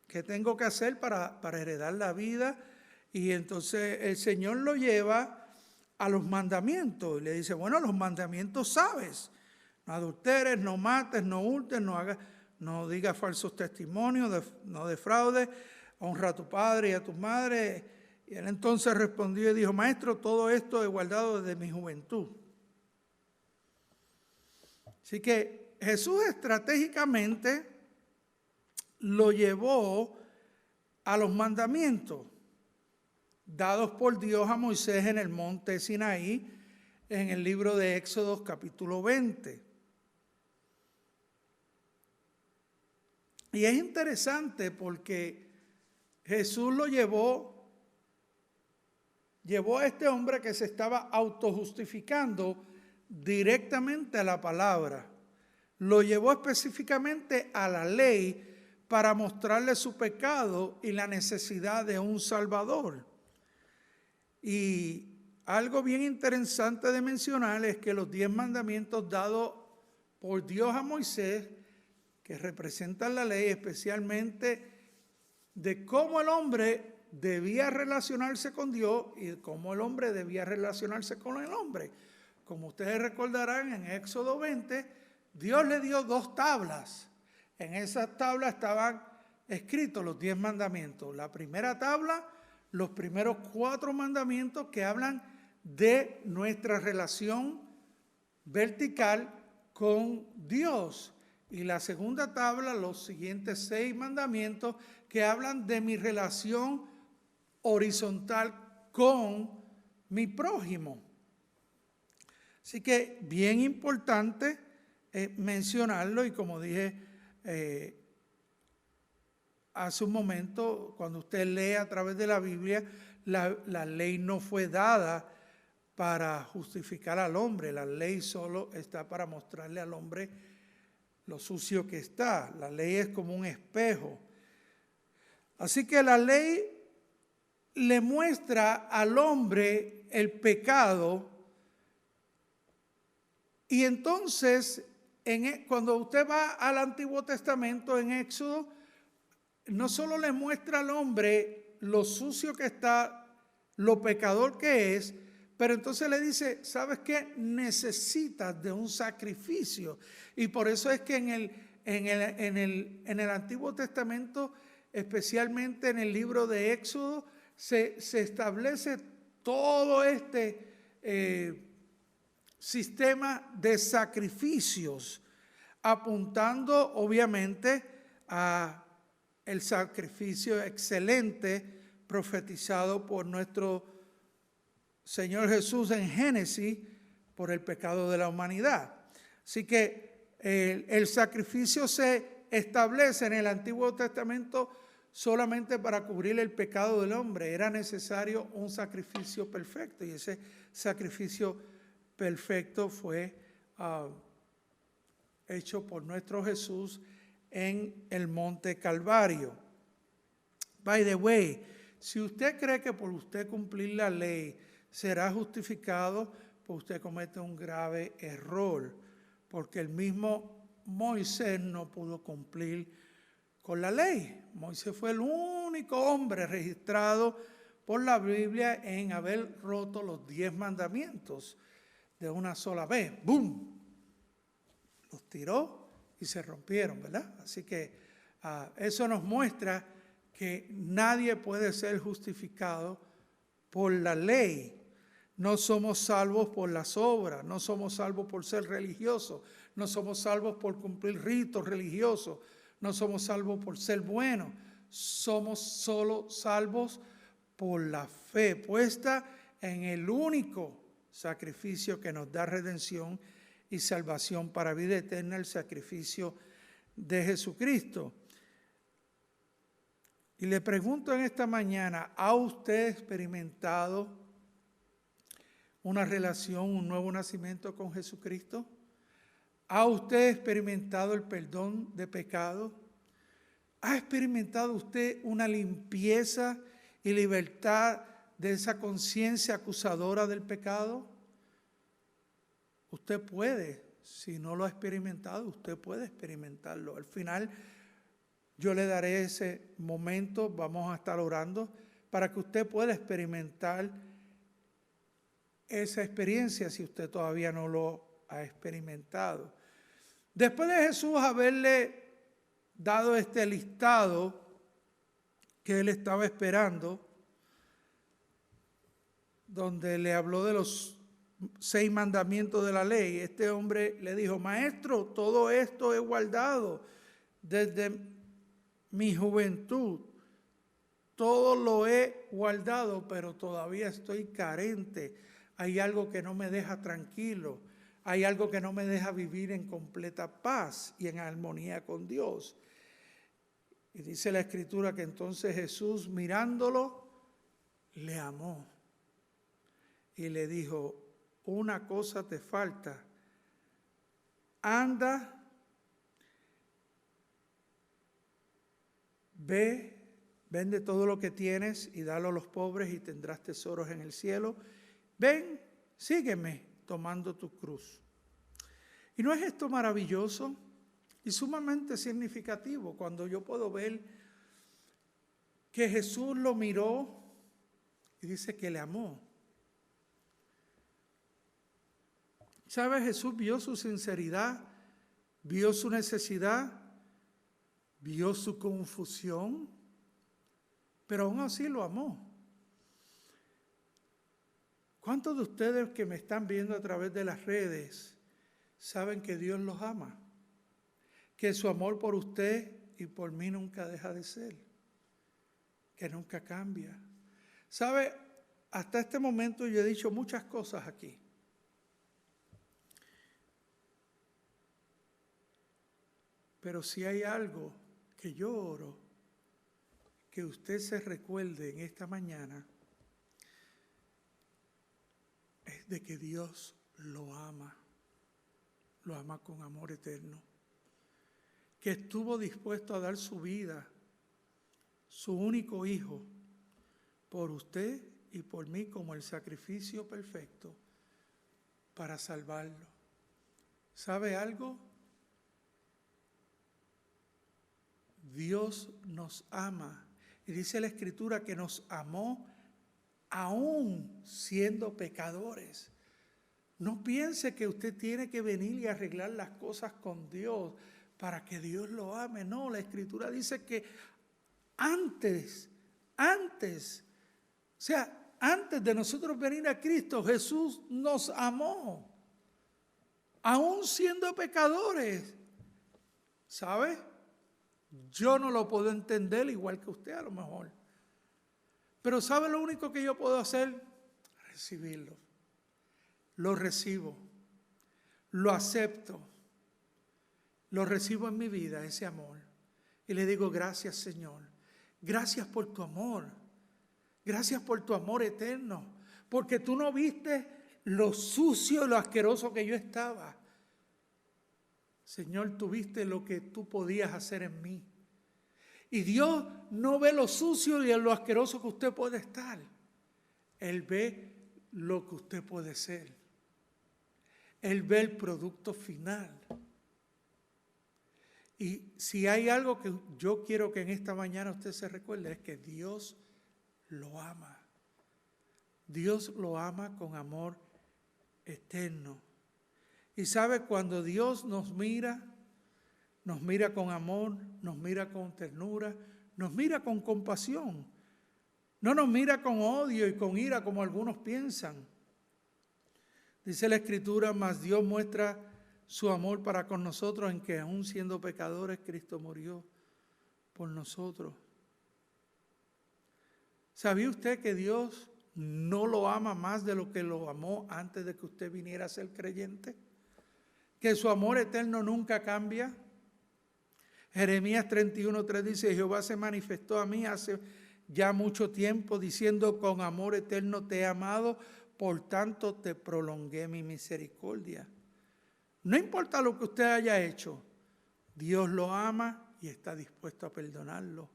tengo que hacer para heredar la vida? Y entonces el Señor lo lleva a los mandamientos. Y le dice, bueno, los mandamientos sabes. No adulteres, no mates, no hurtes, no digas falsos testimonios, no defraudes, honra a tu padre y a tu madre. Y él entonces respondió y dijo, Maestro, todo esto he guardado desde mi juventud. Así que Jesús estratégicamente lo llevó a los mandamientos dados por Dios a Moisés en el monte Sinaí, en el libro de Éxodo capítulo 20. Y es interesante porque Jesús lo llevó a este hombre que se estaba autojustificando directamente a la palabra. Lo llevó específicamente a la ley para mostrarle su pecado y la necesidad de un Salvador. Y algo bien interesante de mencionar es que los 10 mandamientos dados por Dios a Moisés, que representan la ley, especialmente de cómo el hombre debía relacionarse con Dios y cómo el hombre debía relacionarse con el hombre. Como ustedes recordarán, en Éxodo 20, Dios le dio 2 tablas. En esas tablas estaban escritos los 10 mandamientos. La primera tabla, los primeros 4 mandamientos que hablan de nuestra relación vertical con Dios. Y la segunda tabla, los siguientes 6 mandamientos que hablan de mi relación horizontal con mi prójimo. Así que bien importante mencionarlo, y como dije hace un momento, cuando usted lee a través de la Biblia, la ley no fue dada para justificar al hombre. La ley solo está para mostrarle al hombre lo sucio que está. La ley es como un espejo. Así que la ley le muestra al hombre el pecado, y entonces cuando usted va al Antiguo Testamento en Éxodo, no solo le muestra al hombre lo sucio que está, lo pecador que es, pero entonces le dice, ¿sabes qué? Necesitas de un sacrificio. Y por eso es que en el Antiguo Testamento, especialmente en el libro de Éxodo, se establece todo este sistema de sacrificios, apuntando obviamente a el sacrificio excelente profetizado por nuestro Señor Jesús en Génesis por el pecado de la humanidad. Así que el sacrificio se establece en el Antiguo Testamento solamente para cubrir el pecado del hombre. Era necesario un sacrificio perfecto, y ese sacrificio perfecto fue hecho por nuestro Jesús en el Monte Calvario. By the way, si usted cree que por usted cumplir la ley será justificado, pues usted comete un grave error, porque el mismo Moisés no pudo cumplir con la ley. Moisés fue el único hombre registrado por la Biblia en haber roto los 10 mandamientos de una sola vez. ¡Bum! Los tiró y se rompieron, ¿verdad? Así que eso nos muestra que nadie puede ser justificado por la ley. No somos salvos por las obras, no somos salvos por ser religiosos, no somos salvos por cumplir ritos religiosos, no somos salvos por ser buenos. Somos solo salvos por la fe puesta en el único sacrificio que nos da redención y salvación para vida eterna, el sacrificio de Jesucristo. Y le pregunto en esta mañana, ¿ha usted experimentado una relación, un nuevo nacimiento con Jesucristo? ¿Ha usted experimentado el perdón de pecados? ¿Ha experimentado usted una limpieza y libertad de esa conciencia acusadora del pecado? Usted puede, si no lo ha experimentado, usted puede experimentarlo. Al final yo le daré ese momento, vamos a estar orando para que usted pueda experimentar esa experiencia si usted todavía no lo ha experimentado. Después de Jesús haberle dado este listado que él estaba esperando, donde le habló de los 6 mandamientos de la ley, este hombre le dijo, maestro, todo esto he guardado desde mi juventud, todo lo he guardado, pero todavía estoy carente. Hay algo que no me deja tranquilo, hay algo que no me deja vivir en completa paz y en armonía con Dios. Y dice la Escritura que entonces Jesús, mirándolo, le amó y le dijo, una cosa te falta. Anda, ve, vende todo lo que tienes y dalo a los pobres y tendrás tesoros en el cielo. Ven, sígueme tomando tu cruz. ¿Y no es esto maravilloso y sumamente significativo cuando yo puedo ver que Jesús lo miró y dice que le amó? ¿Sabe? Jesús vio su sinceridad, vio su necesidad, vio su confusión, pero aún así lo amó. ¿Cuántos de ustedes que me están viendo a través de las redes saben que Dios los ama? Que su amor por usted y por mí nunca deja de ser, que nunca cambia. ¿Sabe? Hasta este momento yo he dicho muchas cosas aquí. Pero si hay algo que yo oro, que usted se recuerde en esta mañana, es de que Dios lo ama con amor eterno, que estuvo dispuesto a dar su vida, su único hijo, por usted y por mí como el sacrificio perfecto para salvarlo. ¿Sabe algo? Dios nos ama. Y dice la Escritura que nos amó aún siendo pecadores. No piense que usted tiene que venir y arreglar las cosas con Dios para que Dios lo ame. No, la Escritura dice que antes de nosotros venir a Cristo, Jesús nos amó, aún siendo pecadores. ¿Sabe? Yo no lo puedo entender igual que usted a lo mejor. Pero ¿sabe lo único que yo puedo hacer? Recibirlo. Lo recibo. Lo acepto. Lo recibo en mi vida, ese amor. Y le digo, gracias, Señor. Gracias por tu amor. Gracias por tu amor eterno. Porque tú no viste lo sucio y lo asqueroso que yo estaba. Señor, tú viste lo que tú podías hacer en mí. Y Dios no ve lo sucio y lo asqueroso que usted puede estar. Él ve lo que usted puede ser. Él ve el producto final. Y si hay algo que yo quiero que en esta mañana usted se recuerde, es que Dios lo ama. Dios lo ama con amor eterno. Y sabe, cuando Dios nos mira con amor, nos mira con ternura, nos mira con compasión. No nos mira con odio y con ira como algunos piensan. Dice la Escritura, mas Dios muestra su amor para con nosotros en que aún siendo pecadores, Cristo murió por nosotros. ¿Sabía usted que Dios no lo ama más de lo que lo amó antes de que usted viniera a ser creyente? Que su amor eterno nunca cambia. Jeremías 31:3 dice, Jehová se manifestó a mí hace ya mucho tiempo, diciendo, con amor eterno te he amado, por tanto te prolongué mi misericordia. No importa lo que usted haya hecho, Dios lo ama y está dispuesto a perdonarlo.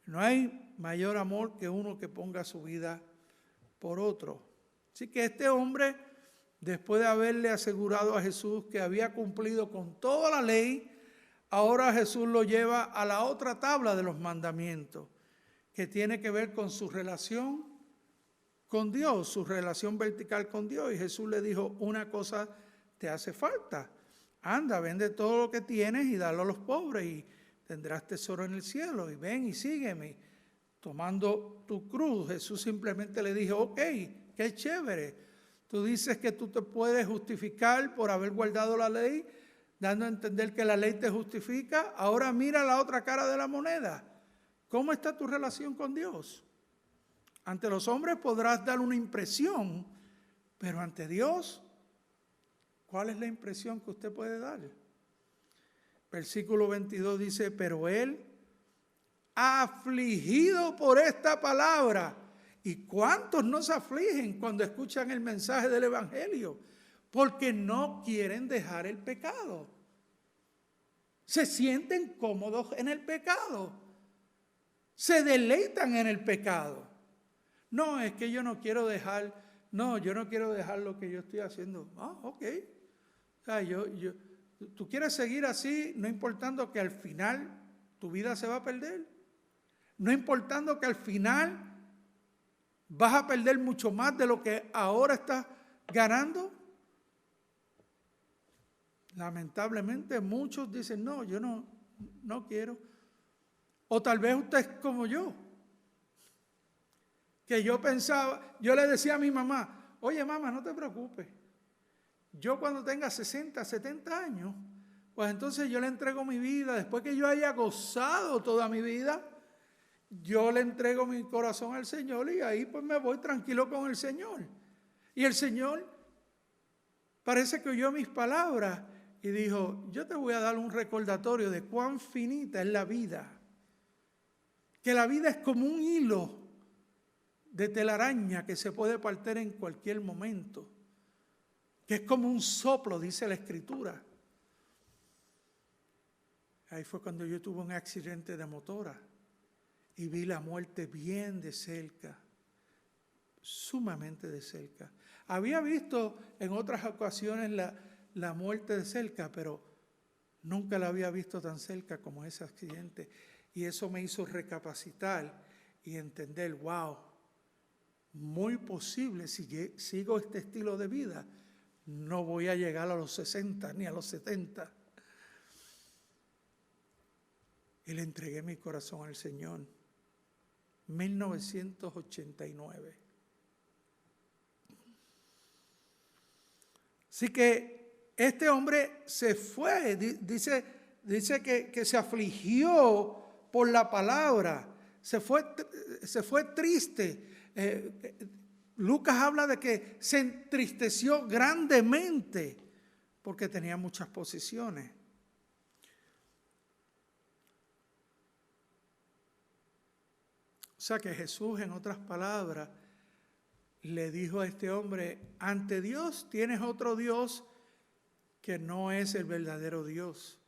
No hay mayor amor que uno que ponga su vida por otro. Así que este hombre, después de haberle asegurado a Jesús que había cumplido con toda la ley, ahora Jesús lo lleva a la otra tabla de los mandamientos, que tiene que ver con su relación con Dios, su relación vertical con Dios. Y Jesús le dijo, una cosa te hace falta. Anda, vende todo lo que tienes y dalo a los pobres y tendrás tesoro en el cielo. Y ven y sígueme. Tomando tu cruz, Jesús simplemente le dijo, ok, qué chévere. Tú dices que tú te puedes justificar por haber guardado la ley, dando a entender que la ley te justifica. Ahora mira la otra cara de la moneda. ¿Cómo está tu relación con Dios? Ante los hombres podrás dar una impresión, pero ante Dios, ¿cuál es la impresión que usted puede dar? Versículo 22 dice, pero él, afligido por esta palabra ¿Y cuántos no se afligen cuando escuchan el mensaje del Evangelio? Porque no quieren dejar el pecado. Se sienten cómodos en el pecado. Se deleitan en el pecado. No, es que yo no quiero dejar lo que yo estoy haciendo. Ah, ok. O sea, tú quieres seguir así, no importando que al final tu vida se va a perder. No importando que al final vas a perder mucho más de lo que ahora estás ganando. Lamentablemente muchos dicen, no, yo no quiero. O tal vez usted es como yo, que yo le decía a mi mamá, oye mamá, no te preocupes. Yo cuando tenga 60, 70 años, pues entonces yo le entrego mi vida. Después que yo haya gozado toda mi vida, yo le entrego mi corazón al Señor y ahí pues me voy tranquilo con el Señor. Y el Señor parece que oyó mis palabras y dijo, yo te voy a dar un recordatorio de cuán finita es la vida. Que la vida es como un hilo de telaraña que se puede partir en cualquier momento. Que es como un soplo, dice la Escritura. Ahí fue cuando yo tuve un accidente de motora y vi la muerte bien de cerca, sumamente de cerca. Había visto en otras ocasiones la muerte de cerca, pero nunca la había visto tan cerca como ese accidente. Y eso me hizo recapacitar y entender, wow, muy posible si sigo este estilo de vida, no voy a llegar a los 60 ni a los 70. Y le entregué mi corazón al Señor. 1989. Así que este hombre se fue, dice que se afligió por la palabra, se fue triste. Lucas habla de que se entristeció grandemente porque tenía muchas posesiones. O sea que Jesús, en otras palabras, le dijo a este hombre, ante Dios tienes otro Dios que no es el verdadero Dios.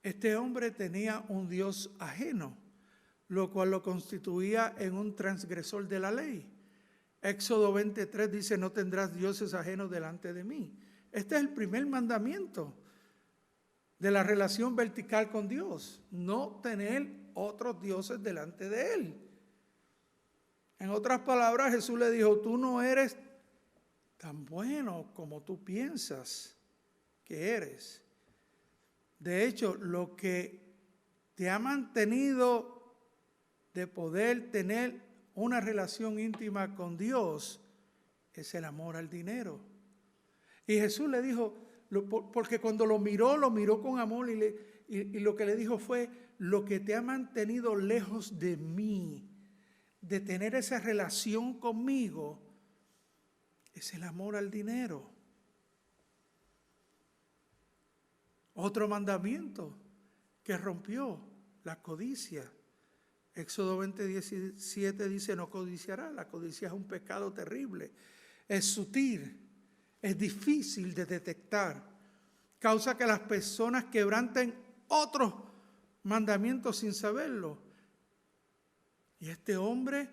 Este hombre tenía un Dios ajeno, lo cual lo constituía en un transgresor de la ley. Éxodo 23 dice, no tendrás dioses ajenos delante de mí. Este es el primer mandamiento de la relación vertical con Dios, no tener otros dioses delante de Él. En otras palabras, Jesús le dijo, tú no eres tan bueno como tú piensas que eres. De hecho, lo que te ha mantenido de poder tener una relación íntima con Dios es el amor al dinero. Y Jesús le dijo, porque cuando lo miró con amor y lo que le dijo fue, lo que te ha mantenido lejos de mí, de tener esa relación conmigo, es el amor al dinero. Otro mandamiento que rompió, la codicia. Éxodo 20:17 dice, no codiciarás. La codicia es un pecado terrible. Es sutil, es difícil de detectar. Causa que las personas quebranten otros mandamientos sin saberlo. Y este hombre,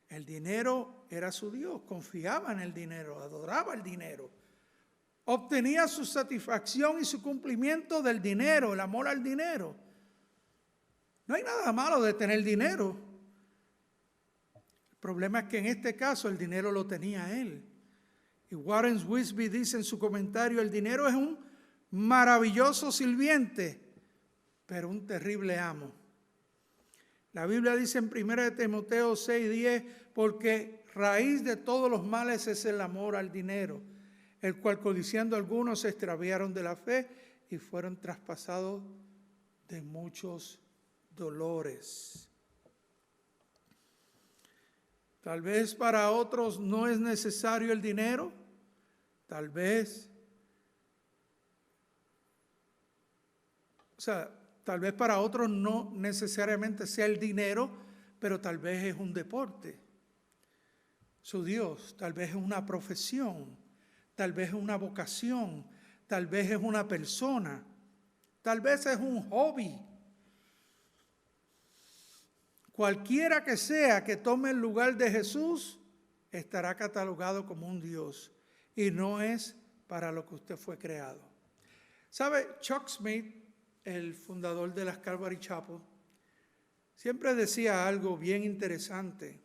el dinero era su Dios, confiaba en el dinero, adoraba el dinero. Obtenía su satisfacción y su cumplimiento del dinero, el amor al dinero. No hay nada malo de tener dinero. El problema es que en este caso el dinero lo tenía él. Y Warren Wiersbe dice en su comentario, el dinero es un maravilloso sirviente, pero un terrible amo. La Biblia dice en 1 Timoteo 6:10, porque raíz de todos los males es el amor al dinero, el cual codiciando algunos se extraviaron de la fe y fueron traspasados de muchos dolores. Tal vez para otros no es necesario el dinero, tal vez para otros no necesariamente sea el dinero, pero tal vez es un deporte. su Dios. Tal vez es una profesión, tal vez es una vocación, tal vez es una persona, tal vez es un hobby. Cualquiera que sea que tome el lugar de Jesús, estará catalogado como un Dios y no es para lo que usted fue creado. ¿Sabe? Chuck Smith, el fundador de las Calvary Chapel, siempre decía algo bien interesante.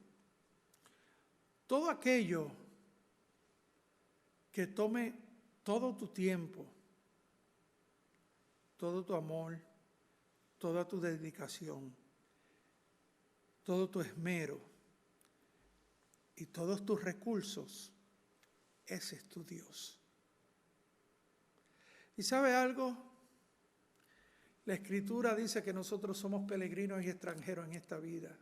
Todo aquello que tome todo tu tiempo, todo tu amor, toda tu dedicación, todo tu esmero y todos tus recursos, ese es tu Dios. ¿Y sabe algo? La Escritura dice que nosotros somos peregrinos y extranjeros en esta vida.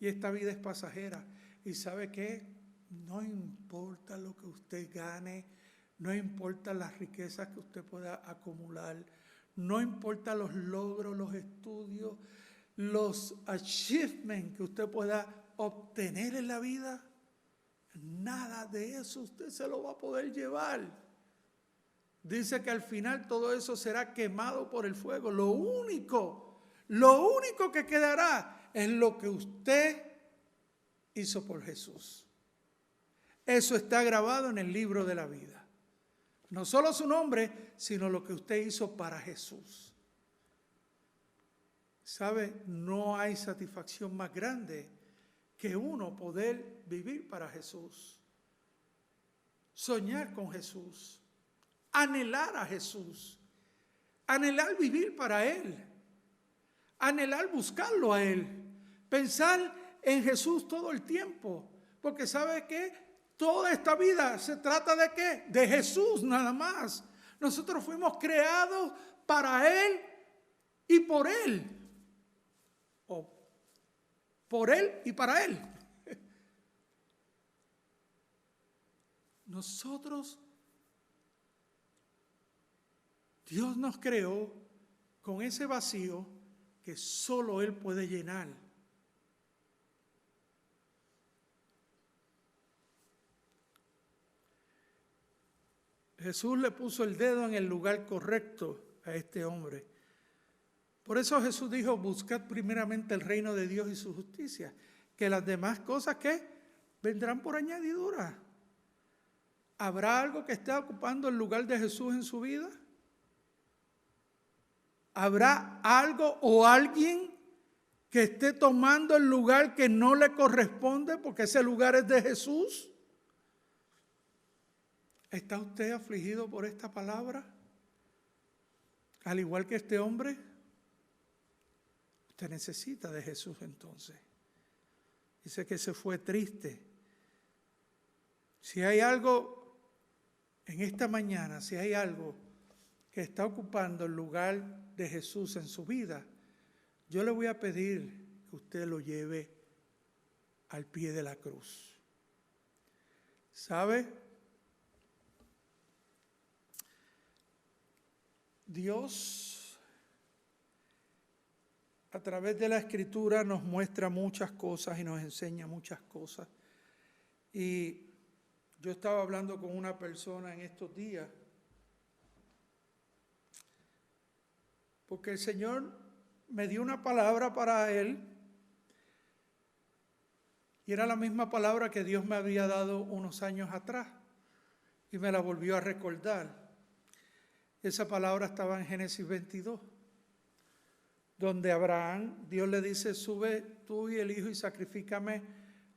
Y esta vida es pasajera. ¿Y sabe qué? No importa lo que usted gane, no importa las riquezas que usted pueda acumular, no importa los logros, los estudios, los achievements que usted pueda obtener en la vida, nada de eso usted se lo va a poder llevar. Dice que al final todo eso será quemado por el fuego. Lo único que quedará es lo que usted hizo por Jesús. Eso está grabado en el libro de la vida. No solo su nombre, sino lo que usted hizo para Jesús. ¿Sabe? No hay satisfacción más grande que uno poder vivir para Jesús. Soñar con Jesús. Anhelar a Jesús. Anhelar vivir para Él. Anhelar buscarlo a Él. Pensar en Jesús todo el tiempo. Porque ¿sabe qué? Toda esta vida se trata de ¿qué? De Jesús nada más. Nosotros fuimos creados para Él y por Él. O por Él y para Él. Nosotros, Dios nos creó con ese vacío que solo Él puede llenar. Jesús le puso el dedo en el lugar correcto a este hombre. Por eso Jesús dijo, buscad primeramente el reino de Dios y su justicia, que las demás cosas que vendrán por añadidura. ¿Habrá algo que esté ocupando el lugar de Jesús en su vida? ¿Habrá algo o alguien que esté tomando el lugar que no le corresponde porque ese lugar es de Jesús? ¿Está usted afligido por esta palabra? Al igual que este hombre, usted necesita de Jesús entonces. Dice que se fue triste. Si hay algo en esta mañana, si hay algo que está ocupando el lugar de Jesús en su vida, yo le voy a pedir que usted lo lleve al pie de la cruz. ¿Sabe? Dios, a través de la Escritura, nos muestra muchas cosas y nos enseña muchas cosas. Y yo estaba hablando con una persona en estos días, porque el Señor me dio una palabra para él, y era la misma palabra que Dios me había dado unos años atrás, y me la volvió a recordar. Esa palabra estaba en Génesis 22, donde Abraham, Dios le dice, sube tú y el hijo y sacrifícame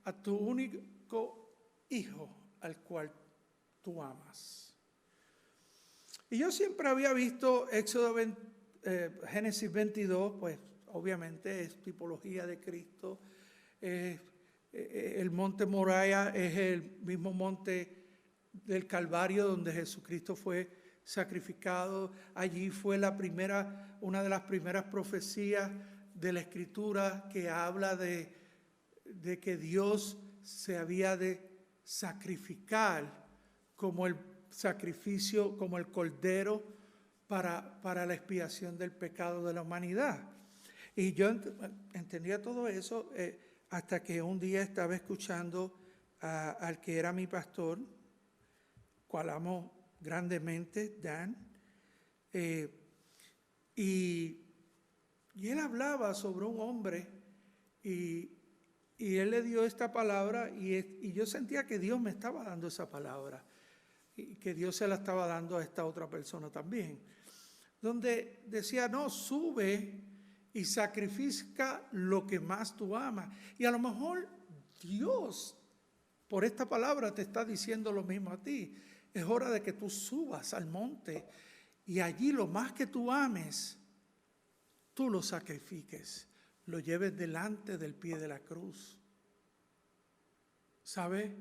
a tu único hijo al cual tú amas. Y yo siempre había visto Génesis 22, pues obviamente es tipología de Cristo. El monte Moriah es el mismo monte del Calvario donde Jesucristo fue sacrificado. Allí fue una de las primeras profecías de la Escritura que habla de que Dios se había de sacrificar como el sacrificio, como el cordero para la expiación del pecado de la humanidad. Y yo entendía todo eso hasta que un día estaba escuchando al que era mi pastor, cual amo grandemente, Dan, y él hablaba sobre un hombre y él le dio esta palabra y yo sentía que Dios me estaba dando esa palabra y que Dios se la estaba dando a esta otra persona también, donde decía, no, sube y sacrifica lo que más tú amas. Y a lo mejor Dios, por esta palabra, te está diciendo lo mismo a ti. Es hora de que tú subas al monte y allí lo más que tú ames, tú lo sacrifiques, lo lleves delante del pie de la cruz. ¿Sabe?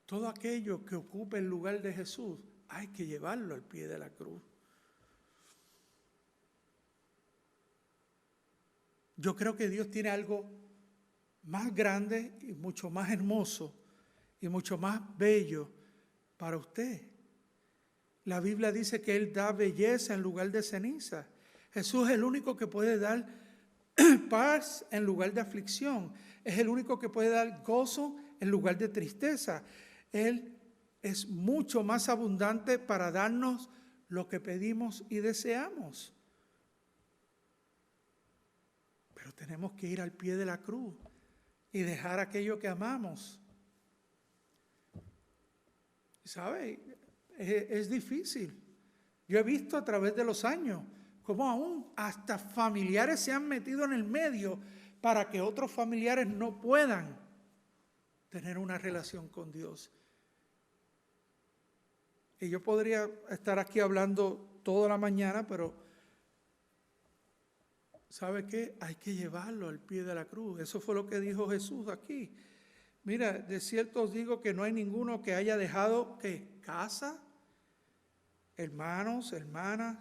Todo aquello que ocupe el lugar de Jesús, hay que llevarlo al pie de la cruz. Yo creo que Dios tiene algo más grande y mucho más hermoso y mucho más bello para usted. La Biblia dice que Él da belleza en lugar de ceniza. Jesús es el único que puede dar paz en lugar de aflicción. Es el único que puede dar gozo en lugar de tristeza. Él es mucho más abundante para darnos lo que pedimos y deseamos. Pero tenemos que ir al pie de la cruz y dejar aquello que amamos. ¿Sabe? Es difícil. Yo he visto a través de los años cómo aún hasta familiares se han metido en el medio para que otros familiares no puedan tener una relación con Dios. Y yo podría estar aquí hablando toda la mañana, pero ¿sabe qué? Hay que llevarlo al pie de la cruz. Eso fue lo que dijo Jesús aquí. Mira, de cierto os digo que no hay ninguno que haya dejado, ¿qué? Casa, hermanos, hermanas,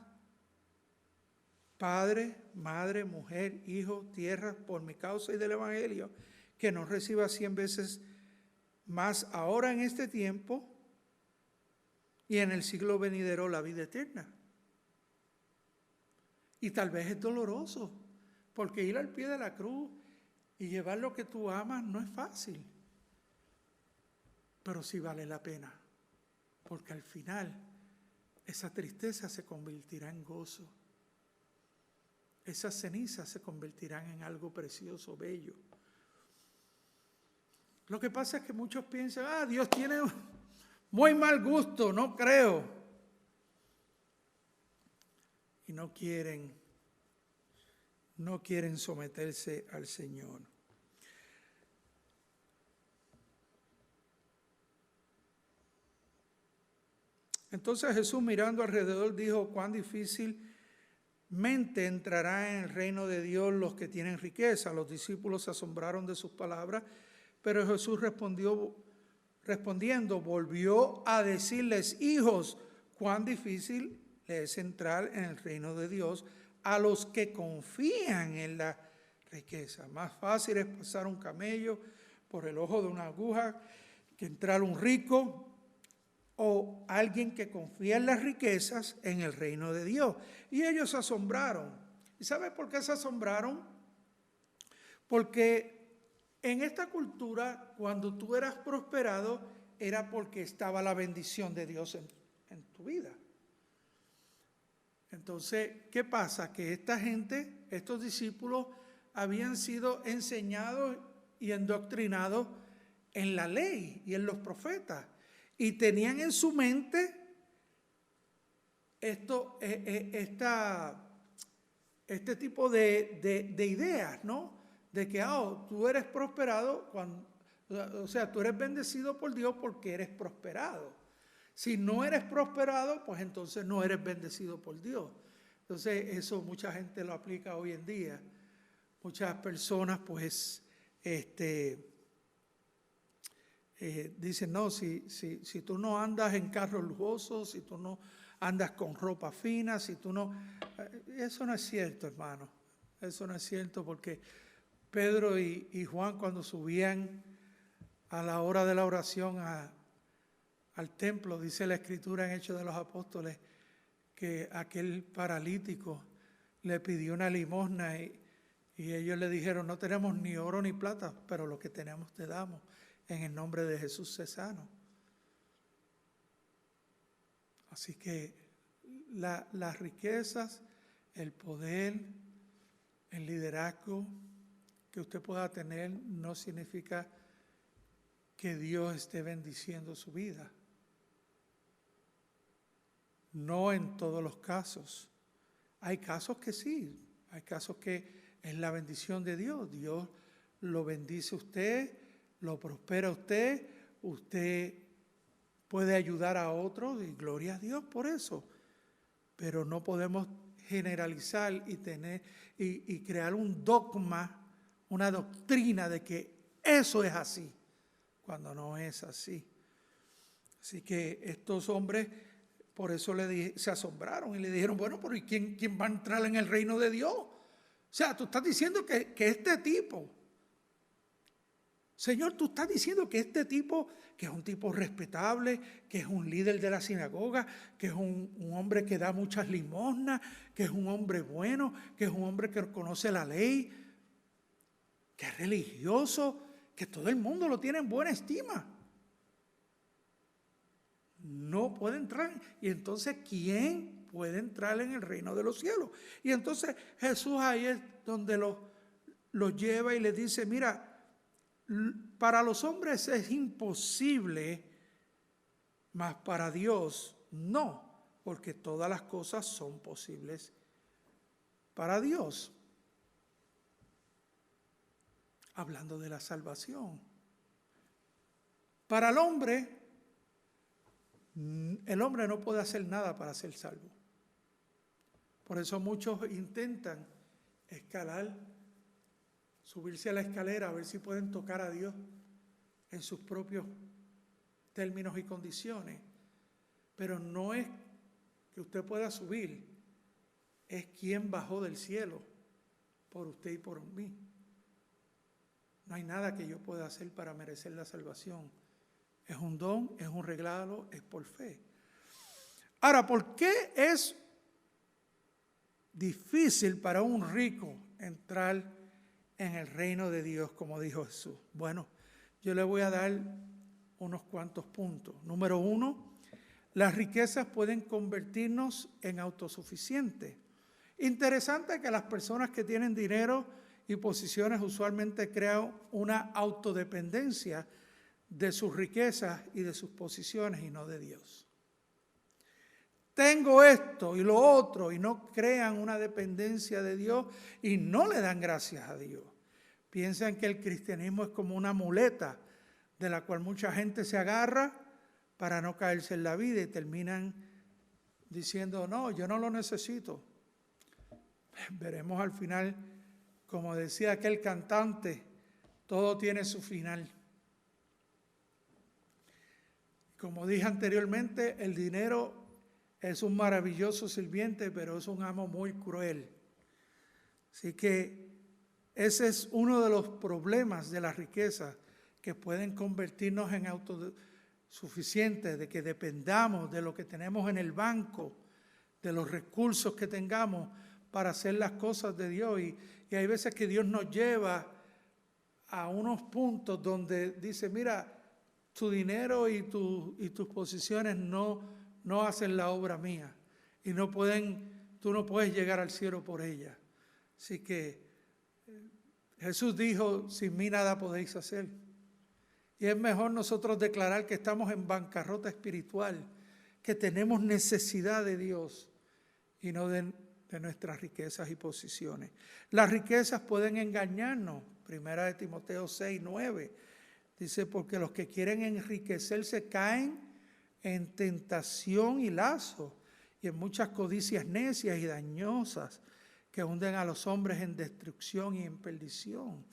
padre, madre, mujer, hijo, tierra, por mi causa y del evangelio, que no reciba 100 veces más ahora en este tiempo y en el siglo venidero la vida eterna. Y tal vez es doloroso, porque ir al pie de la cruz y llevar lo que tú amas no es fácil, pero sí vale la pena, porque al final esa tristeza se convertirá en gozo. Esas cenizas se convertirán en algo precioso, bello. Lo que pasa es que muchos piensan, Dios tiene muy mal gusto, no creo. Y no quieren someterse al Señor. Entonces Jesús, mirando alrededor, dijo, cuán difícilmente entrará en el reino de Dios los que tienen riqueza. Los discípulos se asombraron de sus palabras, pero Jesús respondiendo, volvió a decirles, hijos, cuán difícil es entrar en el reino de Dios a los que confían en la riqueza. Más fácil es pasar un camello por el ojo de una aguja que entrar un rico o alguien que confía en las riquezas en el reino de Dios. Y ellos se asombraron. ¿Y sabe por qué se asombraron? Porque en esta cultura, cuando tú eras prosperado, era porque estaba la bendición de Dios en tu vida. Entonces, ¿qué pasa? Que esta gente, estos discípulos, habían sido enseñados y endoctrinados en la ley y en los profetas. Y tenían en su mente este tipo de ideas, ¿no? De que tú eres prosperado, o sea, tú eres bendecido por Dios porque eres prosperado. Si no eres prosperado, pues entonces no eres bendecido por Dios. Entonces eso mucha gente lo aplica hoy en día. Muchas personas pues dicen, no, si tú no andas en carros lujosos, si tú no andas con ropa fina, si tú no... Eso no es cierto, hermano. Eso no es cierto porque Pedro y Juan cuando subían a la hora de la oración al templo, dice la Escritura en Hechos de los Apóstoles, que aquel paralítico le pidió una limosna y ellos le dijeron, no tenemos ni oro ni plata, pero lo que tenemos te damos. en el nombre de Jesús sé sano. Así que las riquezas, el poder, el liderazgo que usted pueda tener no significa que Dios esté bendiciendo su vida. No en todos los casos. Hay casos que sí, hay casos que es la bendición de Dios. Dios lo bendice a usted, lo prospera a usted, usted puede ayudar a otros y gloria a Dios por eso. Pero no podemos generalizar y crear un dogma, una doctrina de que eso es así, cuando no es así. Así que estos hombres por eso se asombraron y le dijeron, bueno, pero ¿y quién va a entrar en el reino de Dios? O sea, tú estás diciendo que este tipo, Señor, tú estás diciendo que este tipo, que es un tipo respetable, que es un líder de la sinagoga, que es un hombre que da muchas limosnas, que es un hombre bueno, que es un hombre que conoce la ley, que es religioso, que todo el mundo lo tiene en buena estima. No puede entrar. Y entonces, ¿quién puede entrar en el reino de los cielos? Y entonces Jesús ahí es donde los lleva y les dice, mira, para los hombres es imposible, mas para Dios no, porque todas las cosas son posibles para Dios. Hablando de la salvación. Para el hombre no puede hacer nada para ser salvo. Por eso muchos intentan escalar, subirse a la escalera a ver si pueden tocar a Dios en sus propios términos y condiciones. Pero no es que usted pueda subir, es quien bajó del cielo por usted y por mí. No hay nada que yo pueda hacer para merecer la salvación. Es un don, es un regalo, es por fe. Ahora, ¿por qué es difícil para un rico entrar en el reino de Dios, como dijo Jesús? Bueno, yo le voy a dar unos cuantos puntos. Número 1, las riquezas pueden convertirnos en autosuficientes. Interesante que las personas que tienen dinero y posiciones usualmente crean una autodependencia de sus riquezas y de sus posiciones y no de Dios. Tengo esto y lo otro y no crean una dependencia de Dios y no le dan gracias a Dios. Piensan que el cristianismo es como una muleta de la cual mucha gente se agarra para no caerse en la vida y terminan diciendo, no, yo no lo necesito. Veremos al final, como decía aquel cantante, todo tiene su final. Como dije anteriormente, el dinero es un maravilloso sirviente, pero es un amo muy cruel. Así que ese es uno de los problemas de la riqueza, que pueden convertirnos en autosuficientes, de que dependamos de lo que tenemos en el banco, de los recursos que tengamos para hacer las cosas de Dios. Y hay veces que Dios nos lleva a unos puntos donde dice, mira, tu dinero y tus posiciones no hacen la obra mía y tú no puedes llegar al cielo por ella. Así que Jesús dijo, sin mí nada podéis hacer. Y es mejor nosotros declarar que estamos en bancarrota espiritual, que tenemos necesidad de Dios y no de nuestras riquezas y posiciones. Las riquezas pueden engañarnos. Primera de Timoteo 6:9 dice, porque los que quieren enriquecerse caen en tentación y lazo y en muchas codicias necias y dañosas que hunden a los hombres en destrucción y en perdición.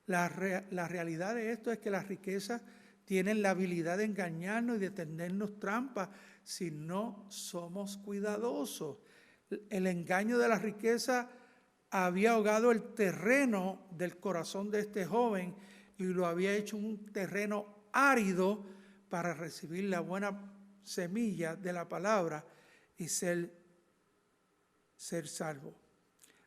La realidad de esto es que las riquezas tienen la habilidad de engañarnos y de tendernos trampas si no somos cuidadosos. El engaño de la riqueza había ahogado el terreno del corazón de este joven y lo había hecho un terreno árido para recibir la buena semilla de la palabra y ser salvo.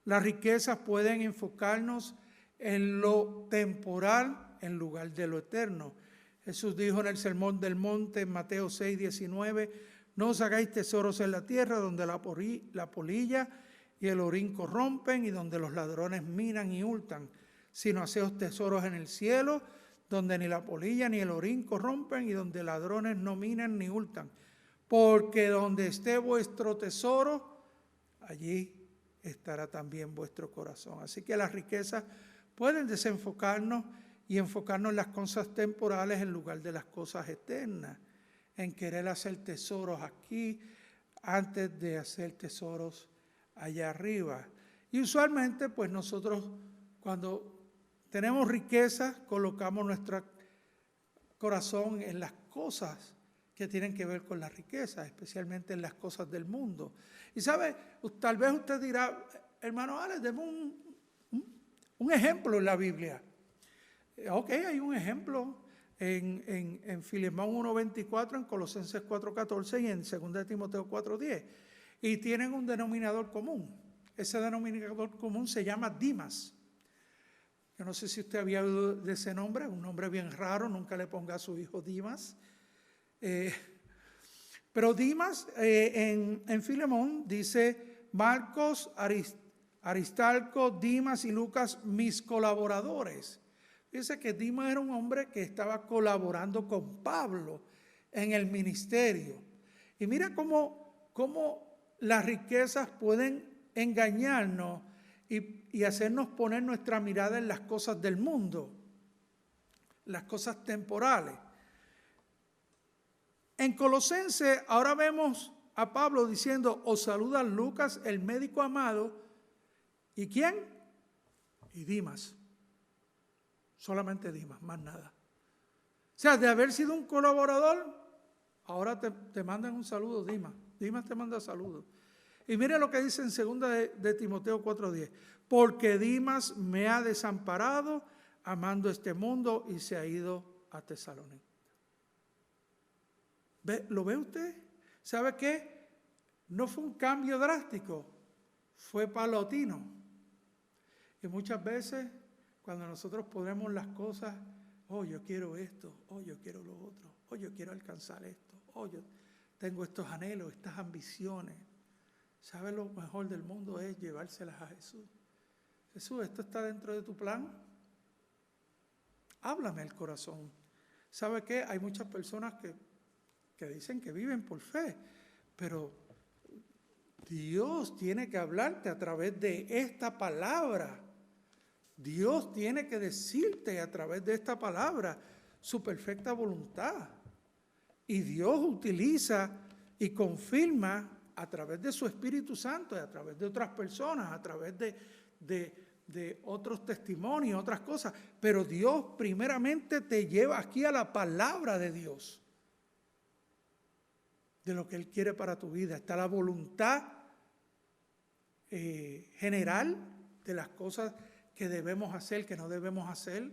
Las riquezas pueden enfocarnos en lo temporal en lugar de lo eterno. Jesús dijo en el Sermón del Monte, en Mateo 6:19, no os hagáis tesoros en la tierra donde la polilla y el orín corrompen y donde los ladrones minan y hurtan, sino haceos tesoros en el cielo, donde ni la polilla ni el orín corrompen y donde ladrones no minan ni hurtan. Porque donde esté vuestro tesoro, allí estará también vuestro corazón. Así que las riquezas pueden desenfocarnos y enfocarnos en las cosas temporales en lugar de las cosas eternas, en querer hacer tesoros aquí antes de hacer tesoros allá arriba. Y usualmente pues nosotros cuando tenemos riquezas colocamos nuestro corazón en las cosas que tienen que ver con la riqueza, especialmente en las cosas del mundo. Y sabe, tal vez usted dirá, hermano Alex, deme un ejemplo en la Biblia. Ok, hay un ejemplo en Filemón 1:24, en Colosenses 4:14 y en 2 Timoteo 4:10. Y tienen un denominador común. Ese denominador común se llama Dimas. Yo no sé si usted había oído de ese nombre, un nombre bien raro, nunca le ponga a su hijo Dimas. Pero Dimas en Filemón dice, Marcos, Aristarco, Dimas y Lucas, mis colaboradores. Dice que Dimas era un hombre que estaba colaborando con Pablo en el ministerio. Y mira cómo las riquezas pueden engañarnos y hacernos poner nuestra mirada en las cosas del mundo, las cosas temporales. En Colosenses ahora vemos a Pablo diciendo, os saluda Lucas, el médico amado. ¿Y quién? Y Dimas. Solamente Dimas, más nada. O sea, de haber sido un colaborador, ahora te mandan un saludo, Dimas. Dimas te manda saludos. Y mire lo que dice en 2 de Timoteo 4:10. Porque Dimas me ha desamparado amando este mundo y se ha ido a Tesalónica. ¿Lo ve usted? ¿Sabe qué? No fue un cambio drástico, fue paulatino. Y muchas veces cuando nosotros ponemos las cosas, oh, yo quiero esto, oh, yo quiero lo otro, oh, yo quiero alcanzar esto, oh, yo tengo estos anhelos, estas ambiciones. ¿Sabe lo mejor del mundo es llevárselas a Jesús? Jesús, ¿esto está dentro de tu plan? Háblame al corazón. ¿Sabe qué? Hay muchas personas que dicen que viven por fe, pero Dios tiene que hablarte a través de esta palabra. Dios tiene que decirte a través de esta palabra su perfecta voluntad. Y Dios utiliza y confirma a través de su Espíritu Santo y a través de otras personas, a través de otros testimonios, otras cosas. Pero Dios primeramente te lleva aquí a la palabra de Dios, de lo que Él quiere para tu vida. Está la voluntad general de las cosas que debemos hacer, que no debemos hacer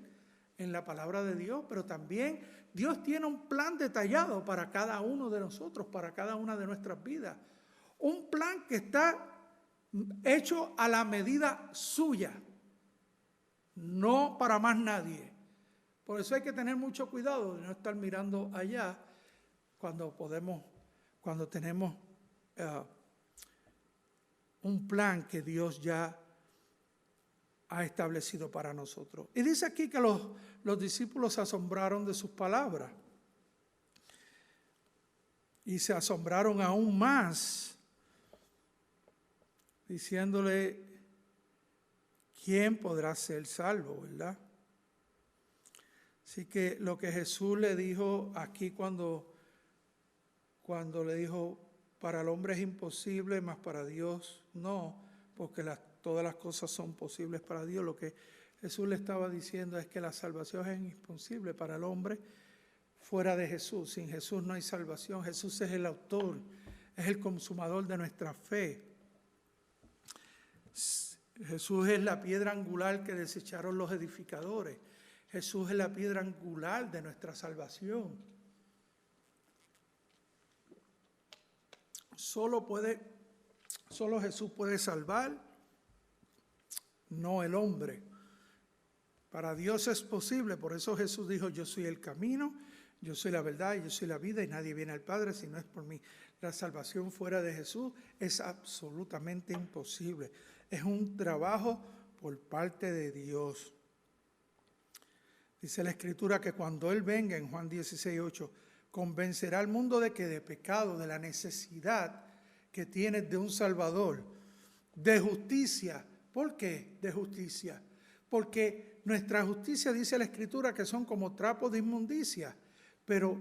en la palabra de Dios, pero también Dios tiene un plan detallado para cada uno de nosotros, para cada una de nuestras vidas. Un plan que está hecho a la medida suya, no para más nadie. Por eso hay que tener mucho cuidado de no estar mirando allá cuando tenemos un plan que Dios ya ha establecido para nosotros. Y dice aquí que los discípulos se asombraron de sus palabras. Y se asombraron aún más, diciéndole, ¿quién podrá ser salvo, verdad? Así que lo que Jesús le dijo aquí cuando le dijo, para el hombre es imposible, mas para Dios no, porque todas las cosas son posibles para Dios. Lo que Jesús le estaba diciendo es que la salvación es imposible para el hombre fuera de Jesús. Sin Jesús no hay salvación. Jesús es el autor, es el consumador de nuestra fe. Jesús es la piedra angular que desecharon los edificadores. Jesús es la piedra angular de nuestra salvación. Solo Jesús puede salvar, no el hombre. Para Dios es posible, por eso Jesús dijo, yo soy el camino, Yo soy la verdad y yo soy la vida y nadie viene al Padre si no es por mí. La salvación fuera de Jesús es absolutamente imposible. Es un trabajo por parte de Dios. Dice la Escritura que cuando Él venga, en Juan 16:8, convencerá al mundo de que de pecado, de la necesidad que tienes de un Salvador, de justicia. ¿Por qué de justicia? Porque nuestra justicia, dice la Escritura, que son como trapos de inmundicia. Pero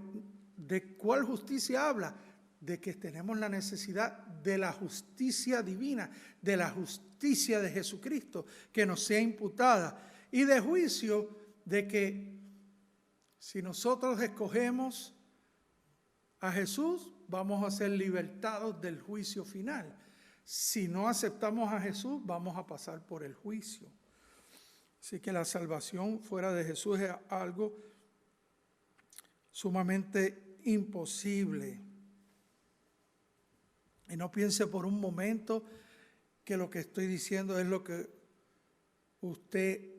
¿de cuál justicia habla? De que tenemos la necesidad de la justicia divina, de la justicia de Jesucristo, que nos sea imputada. Y de juicio, de que si nosotros escogemos a Jesús, vamos a ser libertados del juicio final. Si no aceptamos a Jesús, vamos a pasar por el juicio. Así que la salvación fuera de Jesús es algo sumamente imposible. Y no piense por un momento que lo que estoy diciendo es lo que usted...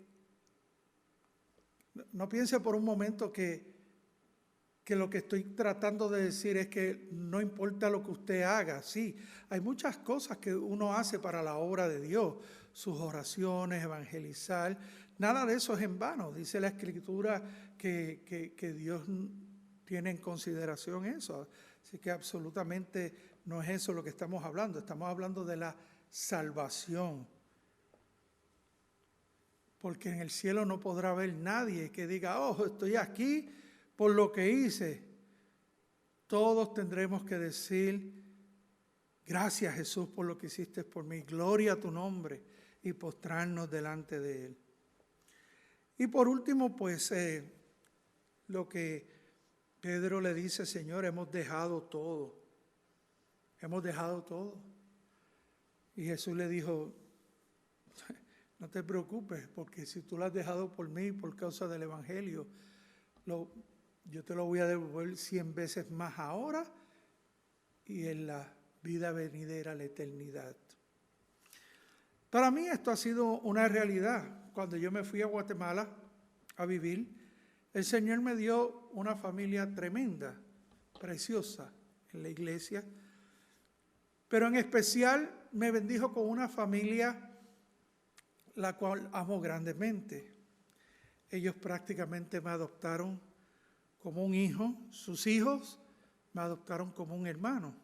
No piense por un momento que lo que estoy tratando de decir es que no importa lo que usted haga. Sí, hay muchas cosas que uno hace para la obra de Dios, sus oraciones, evangelizar. Nada de eso es en vano. Dice la Escritura que Dios tiene en consideración eso. Así que absolutamente no es eso lo que estamos hablando. Estamos hablando de la salvación. Porque en el cielo no podrá haber nadie que diga, oh, estoy aquí por lo que hice. Todos tendremos que decir, gracias Jesús por lo que hiciste por mí, gloria a tu nombre, y postrarnos delante de Él. Y por último, pues, lo que Pedro le dice, Señor, hemos dejado todo. Hemos dejado todo. Y Jesús le dijo, no te preocupes, porque si tú lo has dejado por mí, por causa del Evangelio, yo te lo voy a devolver 100 veces más ahora y en la vida venidera, la eternidad. Para mí esto ha sido una realidad. Cuando yo me fui a Guatemala a vivir, el Señor me dio una familia tremenda, preciosa en la iglesia, pero en especial me bendijo con una familia la cual amo grandemente. Ellos prácticamente me adoptaron como un hijo, sus hijos me adoptaron como un hermano.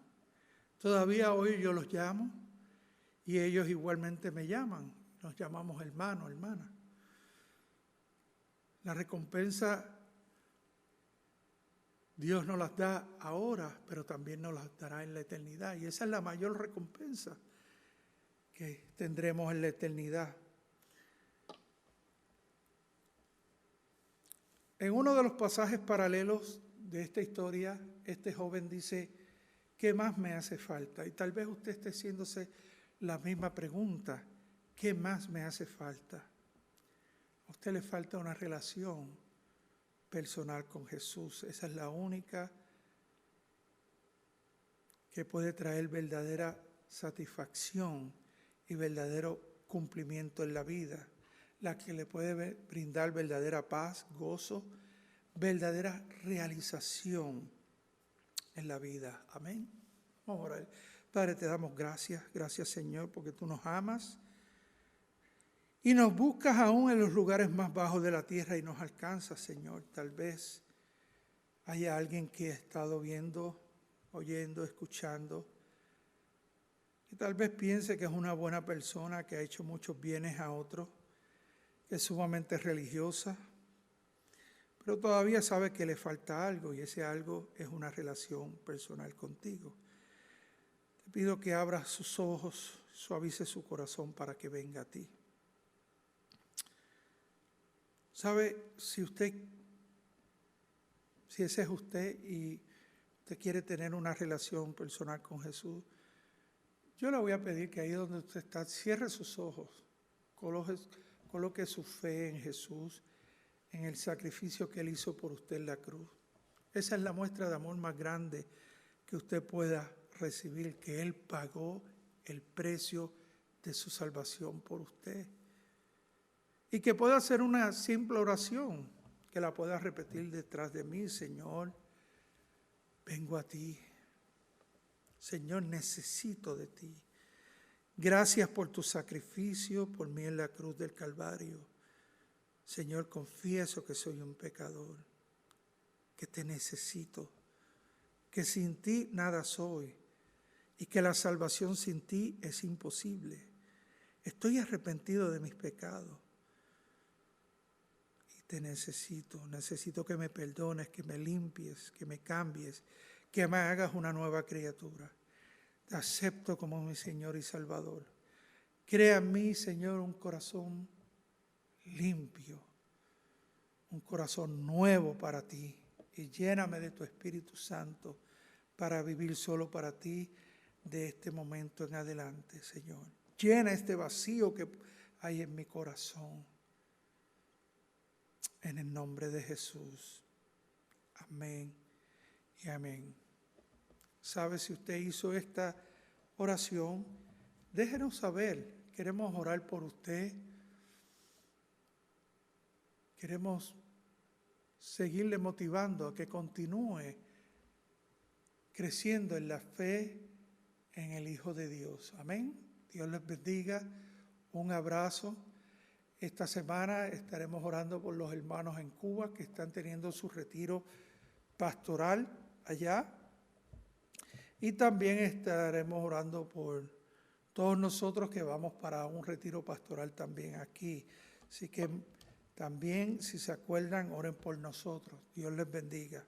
Todavía hoy yo los llamo y ellos igualmente me llaman, nos llamamos hermano, hermana. La recompensa Dios nos las da ahora, pero también nos las dará en la eternidad. Y esa es la mayor recompensa que tendremos en la eternidad. En uno de los pasajes paralelos de esta historia, este joven dice, ¿qué más me hace falta? Y tal vez usted esté haciéndose la misma pregunta, ¿qué más me hace falta? A usted le falta una relación personal con Jesús. Esa es la única que puede traer verdadera satisfacción y verdadero cumplimiento en la vida. La que le puede brindar verdadera paz, gozo, verdadera realización en la vida. Amén. Vamos a orar. Padre, te damos gracias. Gracias, Señor, porque tú nos amas y nos buscas aún en los lugares más bajos de la tierra y nos alcanzas, Señor. Tal vez haya alguien que ha estado viendo, oyendo, escuchando, y tal vez piense que es una buena persona, que ha hecho muchos bienes a otros, que es sumamente religiosa, pero todavía sabe que le falta algo y ese algo es una relación personal contigo. Te pido que abras sus ojos, suavice su corazón para que venga a ti. ¿Sabe? Si ese es usted y usted quiere tener una relación personal con Jesús, yo le voy a pedir que ahí donde usted está, cierre sus ojos, coloque su fe en Jesús, en el sacrificio que Él hizo por usted en la cruz. Esa es la muestra de amor más grande que usted pueda recibir, que Él pagó el precio de su salvación por usted. Y que pueda hacer una simple oración, que la puedas repetir detrás de mí. Señor, vengo a ti. Señor, necesito de ti. Gracias por tu sacrificio por mí en la cruz del Calvario. Señor, confieso que soy un pecador, que te necesito, que sin ti nada soy y que la salvación sin ti es imposible. Estoy arrepentido de mis pecados y te necesito que me perdones, que me limpies, que me cambies, que me hagas una nueva criatura. Te acepto como mi Señor y Salvador. Crea en mí, Señor, un corazón limpio, un corazón nuevo para ti, y lléname de tu Espíritu Santo para vivir solo para ti de este momento en adelante, Señor. Llena este vacío que hay en mi corazón. En el nombre de Jesús. Amén y amén. ¿Sabe? Si usted hizo esta oración, déjenos saber. Queremos orar por usted. Queremos seguirle motivando a que continúe creciendo en la fe en el Hijo de Dios. Amén. Dios les bendiga. Un abrazo. Esta semana estaremos orando por los hermanos en Cuba que están teniendo su retiro pastoral allá. Y también estaremos orando por todos nosotros que vamos para un retiro pastoral también aquí. Así que también, si se acuerdan, oren por nosotros. Dios les bendiga.